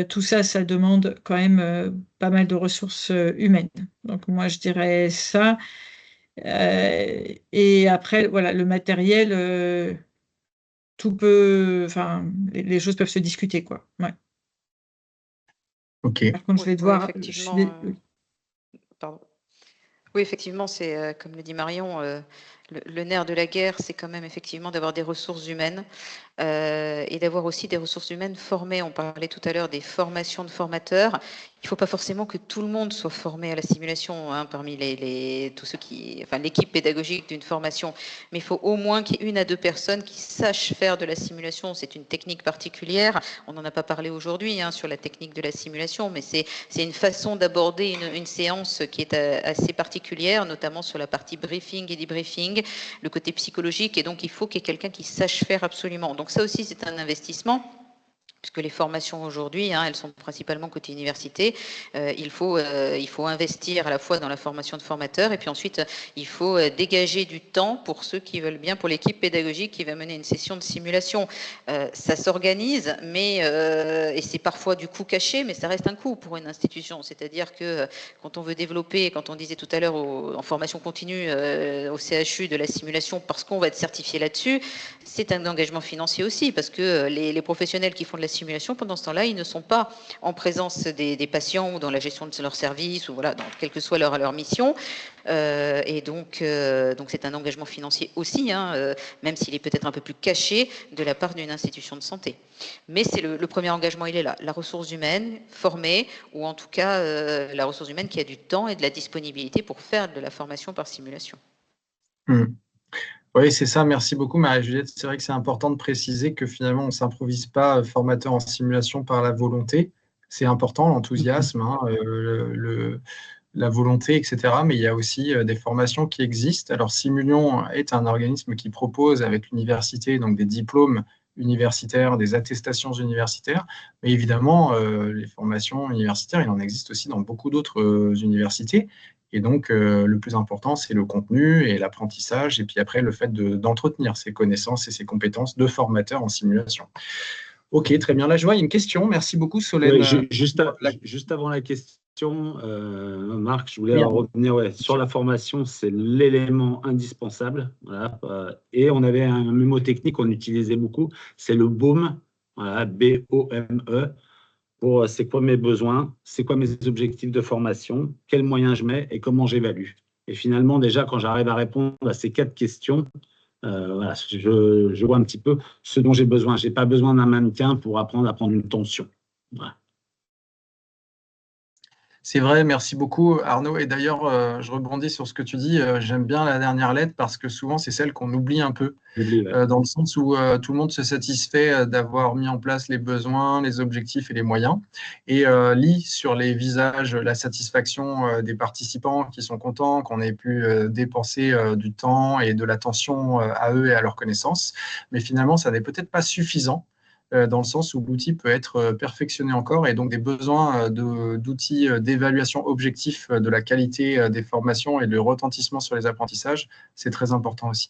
tout ça, ça demande quand même pas mal de ressources humaines. Donc moi, je dirais ça. Et après, voilà, le matériel, tout peut, enfin, les choses peuvent se discuter, quoi. Ouais. Ok. Par contre, je vais devoir. Effectivement, pardon. Oui, effectivement, c'est comme le dit Marion, le nerf de la guerre, c'est quand même effectivement d'avoir des ressources humaines et d'avoir aussi des ressources humaines formées. On parlait tout à l'heure des formations de formateurs. Il ne faut pas forcément que tout le monde soit formé à la simulation hein, parmi tous ceux enfin l'équipe pédagogique d'une formation, mais il faut au moins qu'il y ait 1 à 2 personnes qui sachent faire de la simulation. C'est une technique particulière. On n'en a pas parlé aujourd'hui hein, sur la technique de la simulation, mais c'est une façon d'aborder une séance qui est assez particulière, notamment sur la partie briefing et debriefing, le côté psychologique, et donc il faut qu'il y ait quelqu'un qui sache faire absolument. Donc ça aussi, c'est un investissement. Puisque les formations aujourd'hui, hein, elles sont principalement côté université, il faut investir à la fois dans la formation de formateurs et puis ensuite il faut dégager du temps pour ceux qui veulent bien, pour l'équipe pédagogique qui va mener une session de simulation. Ça s'organise, mais et c'est parfois du coût caché, mais ça reste un coût pour une institution. C'est-à-dire que quand on veut développer, quand on disait tout à l'heure en formation continue au CHU de la simulation, parce qu'on va être certifié là-dessus, c'est un engagement financier aussi, parce que les professionnels qui font de la simulation, pendant ce temps-là, ils ne sont pas en présence des patients ou dans la gestion de leur service, ou voilà, quelle que soit leur mission. Et donc c'est un engagement financier aussi, hein, même s'il est peut-être un peu plus caché de la part d'une institution de santé. Mais c'est le premier engagement, il est là. La ressource humaine formée, ou en tout cas la ressource humaine qui a du temps et de la disponibilité pour faire de la formation par simulation. Oui, c'est ça. Merci beaucoup, Marie-Juliette. C'est vrai que c'est important de préciser que finalement, on ne s'improvise pas formateur en simulation par la volonté. C'est important, l'enthousiasme, hein, la volonté, etc. Mais il y a aussi des formations qui existent. Alors, Simulion est un organisme qui propose avec l'université donc des diplômes universitaires, des attestations universitaires. Mais évidemment, les formations universitaires, il en existe aussi dans beaucoup d'autres universités. Et donc, le plus important, c'est le contenu et l'apprentissage, et puis après, le fait d'entretenir ses connaissances et ses compétences de formateur en simulation. Ok, très bien. Là, je vois, il y a une question. Merci beaucoup, Solène. Oui, juste avant la question, Marc, je voulais Oui, revenir sur la formation, c'est l'élément indispensable. Voilà, et on avait un mnémotechnique qu'on utilisait beaucoup, c'est le BOME, voilà, B-O-M-E, pour c'est quoi mes besoins, c'est quoi mes objectifs de formation, quels moyens je mets et comment j'évalue. Et finalement, déjà, quand j'arrive à répondre à ces 4 questions, voilà, je vois un petit peu ce dont j'ai besoin. Je n'ai pas besoin d'un mannequin pour apprendre à prendre une tension. Voilà. c'est vrai, merci beaucoup Arnaud. Et d'ailleurs, je rebondis sur ce que tu dis. J'aime bien la dernière lettre parce que souvent, c'est celle qu'on oublie un peu, J'oublie, ouais. dans le sens où tout le monde se satisfait d'avoir mis en place les besoins, les objectifs et les moyens, et lit sur les visages la satisfaction des participants qui sont contents qu'on ait pu dépenser du temps et de l'attention à eux et à leurs connaissances. Mais finalement, ça n'est peut-être pas suffisant dans le sens où l'outil peut être perfectionné encore et donc des besoins d'outils d'évaluation objectif de la qualité des formations et le retentissement sur les apprentissages, c'est très important aussi.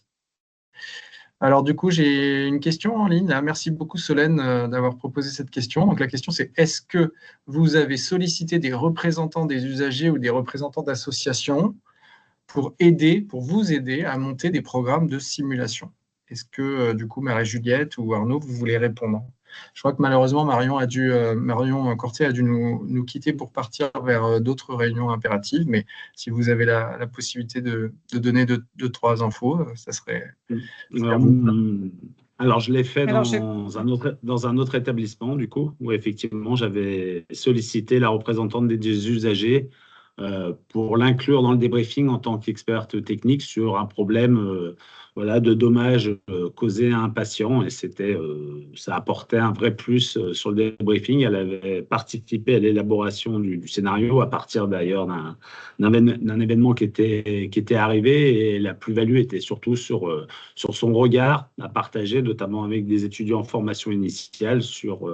Alors du coup, j'ai une question en ligne. Merci beaucoup Solène d'avoir proposé cette question. Donc la question c'est, est-ce que vous avez sollicité des représentants des usagers ou des représentants d'associations pour vous aider à monter des programmes de simulation? Est-ce que du coup Marie-Juliette ou Arnaud, vous voulez répondre? Je crois que malheureusement Marion Corté a dû nous quitter pour partir vers d'autres réunions impératives, mais si vous avez la possibilité de donner deux, trois infos, ça serait à vous. Alors, je l'ai fait Alors, dans un autre établissement, du coup, où effectivement, j'avais sollicité la représentante des usagers pour l'inclure dans le débriefing en tant qu'experte technique sur un problème voilà, de dommages causés à un patient. Et ça apportait un vrai plus sur le débriefing. Elle avait participé à l'élaboration du scénario à partir d'ailleurs d'un événement qui était arrivé. Et la plus-value était surtout sur son regard à partager, notamment avec des étudiants en formation initiale sur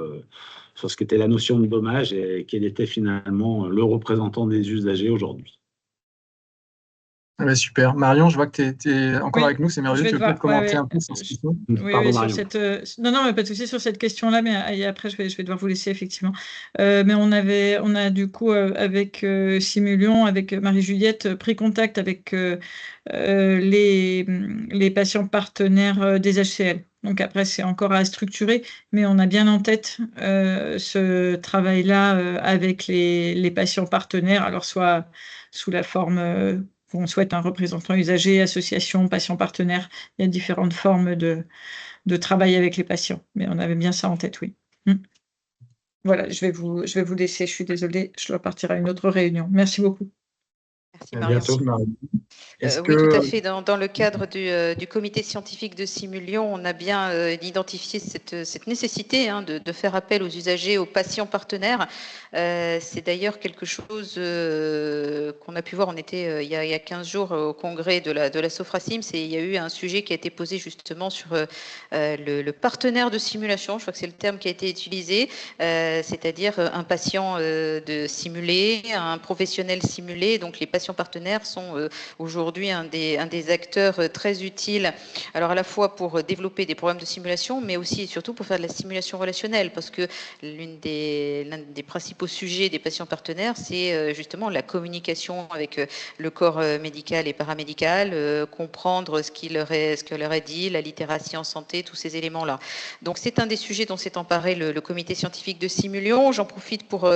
ce qu'était la notion de dommage et quel était finalement le représentant des usagers aujourd'hui. Ouais, super. Marion, je vois que tu es encore oui, avec nous, c'est je merveilleux. vais Tu veux peut-être devoir. commenter un peu sur ce question? Oui, Pardon, sur Marion. cette. Non, non, mais pas de souci sur cette question-là, mais et après, je vais devoir vous laisser, effectivement. Mais on a du coup, avec Simulion, avec Marie-Juliette, pris contact avec les patients partenaires des HCL. Donc après, c'est encore à structurer, mais on a bien en tête ce travail-là avec les patients partenaires, alors soit sous la forme qu'on souhaite un représentant usager, association, patient partenaire. Il y a différentes formes de travail avec les patients, mais on avait bien ça en tête, oui. Voilà, je vais vous laisser, je suis désolée, je dois partir à une autre réunion. Merci beaucoup. Merci À Marion. bientôt, Marion. Oui, tout à fait. Dans le cadre du comité scientifique de Simulion, on a bien identifié cette nécessité de faire appel aux usagers, aux patients partenaires. C'est d'ailleurs quelque chose qu'on a pu voir. On était il y a 15 jours au congrès de la Sofracims et il y a eu un sujet qui a été posé justement sur le partenaire de simulation. Je crois que c'est le terme qui a été utilisé, c'est-à-dire un patient de simulé, un professionnel simulé. Donc les patients partenaires sont aujourd'hui un des acteurs très utiles, alors à la fois pour développer des programmes de simulation, mais aussi et surtout pour faire de la simulation relationnelle, parce que l'un des principaux sujets des patients partenaires, c'est justement la communication avec le corps médical et paramédical, comprendre ce que leur est dit, la littératie en santé, tous ces éléments-là. Donc c'est un des sujets dont s'est emparé le comité scientifique de Simulion. J'en profite pour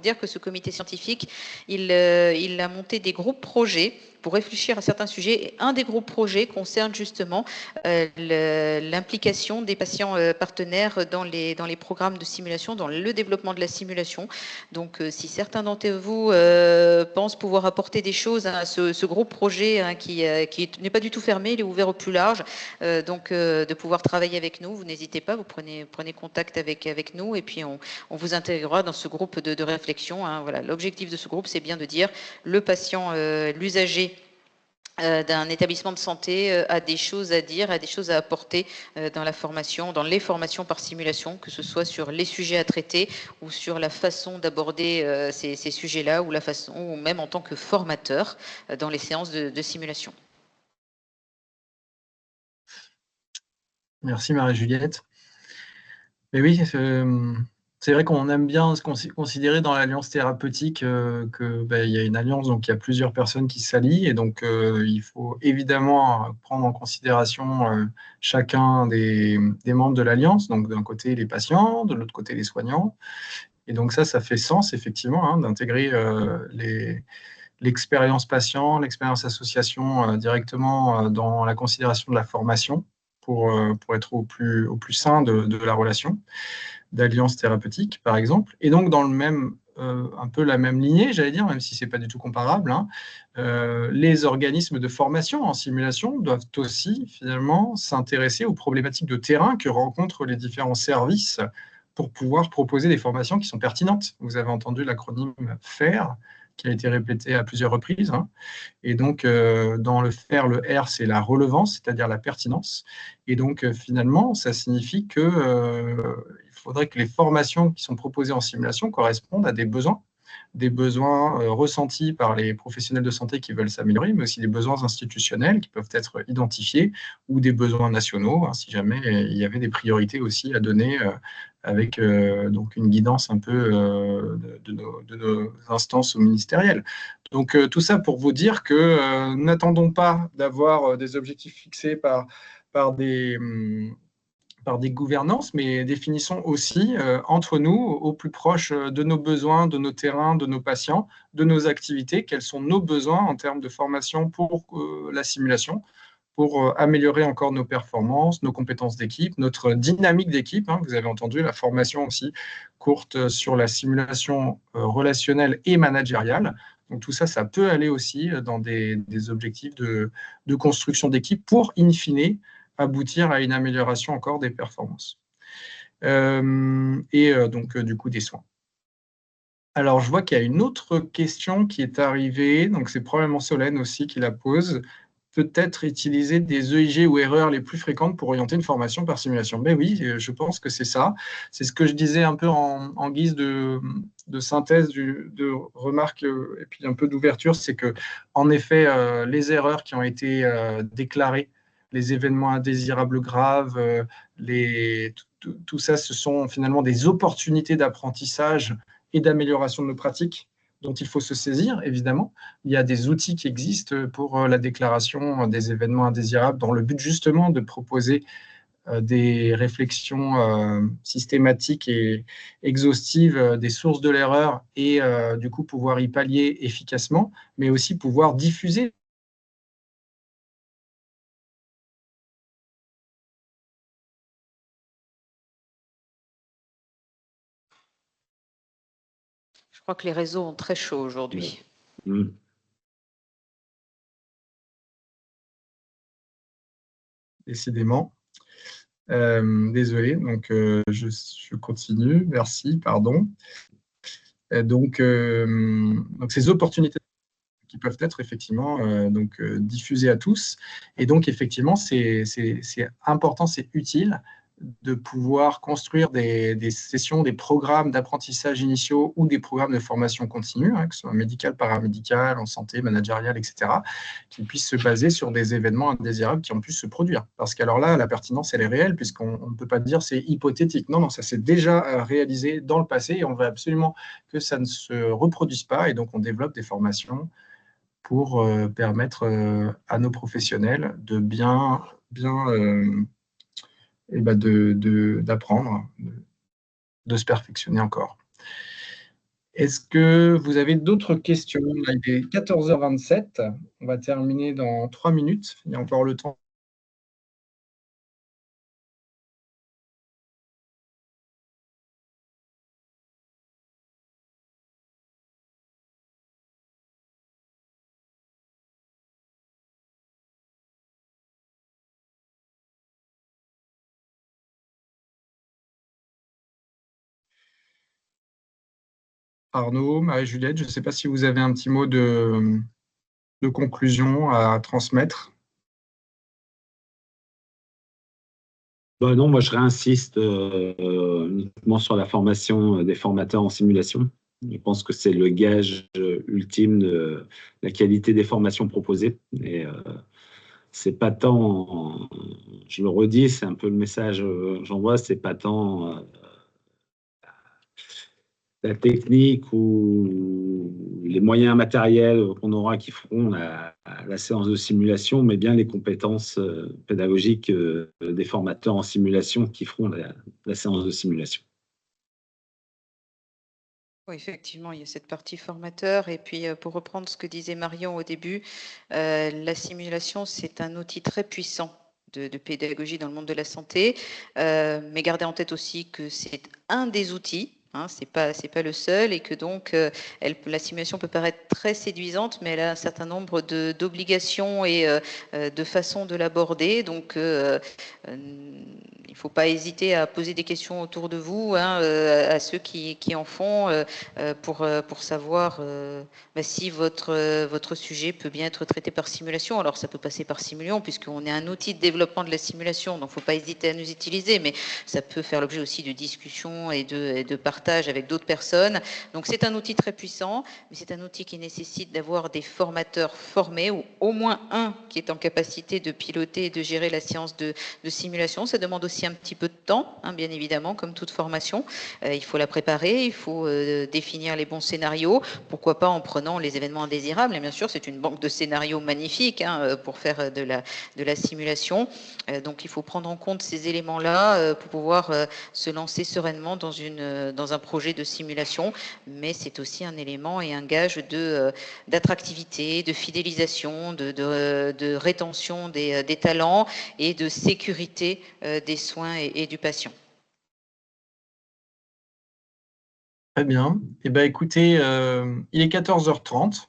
dire que ce comité scientifique, il a monté des groupes projets pour réfléchir à certains sujets. Et un des groupes projets concerne justement l'implication des patients partenaires dans les programmes de simulation, dans le développement de la simulation. Donc, si certains d'entre vous pensent pouvoir apporter des choses à ce groupe projet qui n'est pas du tout fermé, il est ouvert au plus large, de pouvoir travailler avec nous, vous n'hésitez pas, vous prenez contact avec nous et puis on vous intégrera dans ce groupe de réflexion. Voilà, l'objectif de ce groupe, c'est bien de dire le patient, l'usager d'un établissement de santé a des choses à dire, a des choses à apporter dans la formation, dans les formations par simulation, que ce soit sur les sujets à traiter ou sur la façon d'aborder ces sujets-là ou même en tant que formateur dans les séances de simulation. Merci Marie-Juliette. Mais oui, c'est vrai qu'on aime bien se considérer dans l'alliance thérapeutique que il y a une alliance, donc il y a plusieurs personnes qui s'allient, et donc il faut évidemment prendre en considération chacun des membres de l'alliance, donc d'un côté les patients, de l'autre côté les soignants, et donc ça fait sens effectivement d'intégrer l'expérience patient, l'expérience association directement dans la considération de la formation pour être au plus sain de la relation d'alliance thérapeutique, par exemple. Et donc, dans un peu la même lignée, j'allais dire, même si ce n'est pas du tout comparable, les organismes de formation en simulation doivent aussi, finalement, s'intéresser aux problématiques de terrain que rencontrent les différents services pour pouvoir proposer des formations qui sont pertinentes. Vous avez entendu l'acronyme FAIR, qui a été répété à plusieurs reprises. Et donc, dans le FAIR, le R, c'est la relevance, c'est-à-dire la pertinence. Et donc, finalement, ça signifie que il faudrait que les formations qui sont proposées en simulation correspondent à des besoins ressentis par les professionnels de santé qui veulent s'améliorer, mais aussi des besoins institutionnels qui peuvent être identifiés, ou des besoins nationaux, si jamais il y avait des priorités aussi à donner avec donc une guidance un peu de nos instances ministérielles. Donc tout ça pour vous dire que n'attendons pas d'avoir des objectifs fixés par des gouvernances, mais définissons aussi entre nous, au plus proche de nos besoins, de nos terrains, de nos patients, de nos activités, quels sont nos besoins en termes de formation pour la simulation, pour améliorer encore nos performances, nos compétences d'équipe, notre dynamique d'équipe. Vous avez entendu la formation aussi courte sur la simulation relationnelle et managériale. Donc tout ça, ça peut aller aussi dans des objectifs de construction d'équipe pour, in fine, aboutir à une amélioration encore des performances. Donc, du coup, des soins. Alors, je vois qu'il y a une autre question qui est arrivée, donc c'est probablement Solène aussi qui la pose. Peut-être utiliser des EIG ou erreurs les plus fréquentes pour orienter une formation par simulation. Ben oui, je pense que c'est ça. C'est ce que je disais un peu en guise de synthèse, de remarque et puis un peu d'ouverture, c'est que, en effet, les erreurs qui ont été déclarées, les événements indésirables graves, tout ça, ce sont finalement des opportunités d'apprentissage et d'amélioration de nos pratiques dont il faut se saisir, évidemment. Il y a des outils qui existent pour la déclaration des événements indésirables dans le but justement de proposer des réflexions systématiques et exhaustives des sources de l'erreur et du coup pouvoir y pallier efficacement, mais aussi pouvoir diffuser. Je crois que les réseaux ont très chaud aujourd'hui. Décidément. Désolé, donc je continue. Merci, pardon. Donc ces opportunités qui peuvent être effectivement diffusées à tous. Et donc, effectivement, c'est important, c'est utile de pouvoir construire des sessions, des programmes d'apprentissage initiaux ou des programmes de formation continue, que ce soit médical, paramédical, en santé, managériale, etc., qui puissent se baser sur des événements indésirables qui ont pu se produire. Parce qu'alors là, la pertinence, elle est réelle, puisqu'on ne peut pas dire c'est hypothétique. Non, ça s'est déjà réalisé dans le passé et on veut absolument que ça ne se reproduise pas. Et donc, on développe des formations pour permettre à nos professionnels de bien d'apprendre, de se perfectionner encore. Est-ce que vous avez d'autres questions? Il est 14h27, on va terminer dans 3 minutes, il y a encore le temps. Arnaud, Marie-Juliette, je ne sais pas si vous avez un petit mot de conclusion à transmettre. Non, moi je réinsiste uniquement sur la formation des formateurs en simulation. Je pense que c'est le gage ultime de la qualité des formations proposées. Et c'est pas tant, je le redis, c'est un peu le message que j'envoie, c'est pas tant la technique ou les moyens matériels qu'on aura qui feront la séance de simulation, mais bien les compétences pédagogiques des formateurs en simulation qui feront la séance de simulation. Oui, effectivement, il y a cette partie formateur. Et puis, pour reprendre ce que disait Marion au début, la simulation, c'est un outil très puissant de pédagogie dans le monde de la santé. Mais gardez en tête aussi que c'est un des outils. Hein, c'est pas le seul, et que donc la simulation peut paraître très séduisante, mais elle a un certain nombre d'obligations et de façons de l'aborder. Donc il ne faut pas hésiter à poser des questions autour de vous, hein, à ceux qui en font, pour savoir si votre sujet peut bien être traité par simulation. Alors ça peut passer par Simulion, puisqu'on est un outil de développement de la simulation, donc il ne faut pas hésiter à nous utiliser, mais ça peut faire l'objet aussi de discussions et de partage avec d'autres personnes. Donc c'est un outil très puissant, mais c'est un outil qui nécessite d'avoir des formateurs formés, ou au moins un qui est en capacité de piloter et de gérer la séance de simulation. Ça demande aussi un petit peu de temps, hein, bien évidemment, comme toute formation. Il faut la préparer, il faut définir les bons scénarios, pourquoi pas en prenant les événements indésirables. Et bien sûr, c'est une banque de scénarios magnifique, hein, pour faire de la simulation. Donc il faut prendre en compte ces éléments-là pour pouvoir se lancer sereinement dans un projet de simulation, mais c'est aussi un élément et un gage d'attractivité, de fidélisation, de rétention des talents et de sécurité des soins et du patient. Très bien. Eh ben, écoutez, il est 14h30.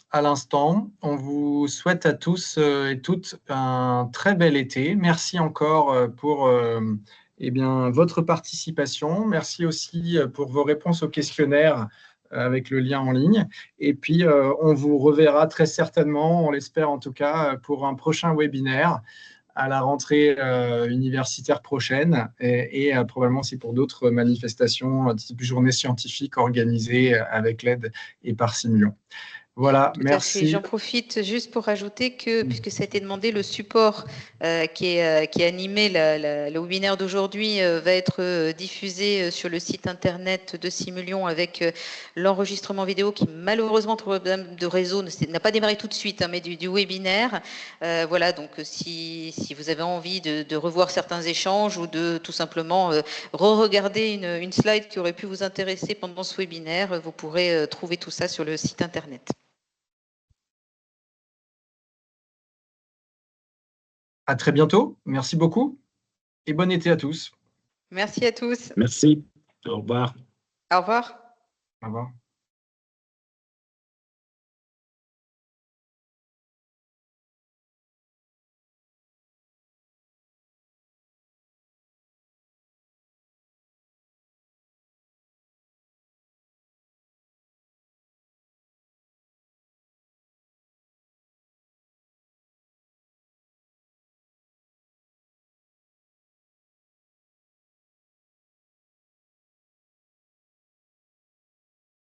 À l'instant, on vous souhaite à tous et toutes un très bel été. Merci encore pour votre participation. Merci aussi pour vos réponses au questionnaire avec le lien en ligne. Et puis, on vous reverra très certainement, on l'espère en tout cas, pour un prochain webinaire à la rentrée universitaire prochaine et probablement aussi pour d'autres manifestations, type journée scientifique organisée avec l'aide et par Simulion. Voilà, Tout à fait. merci. J'en profite juste pour rajouter que, puisque ça a été demandé, le support qui a animé le webinaire d'aujourd'hui va être diffusé sur le site internet de Simulion avec l'enregistrement vidéo qui, malheureusement, pour problème de réseau, n'a pas démarré tout de suite, hein, mais du webinaire. Voilà, donc si vous avez envie de revoir certains échanges ou de tout simplement re-regarder une slide qui aurait pu vous intéresser pendant ce webinaire, vous pourrez trouver tout ça sur le site internet. À très bientôt. Merci beaucoup et bon été à tous. Merci à tous. Merci. Au revoir. Au revoir. Au revoir.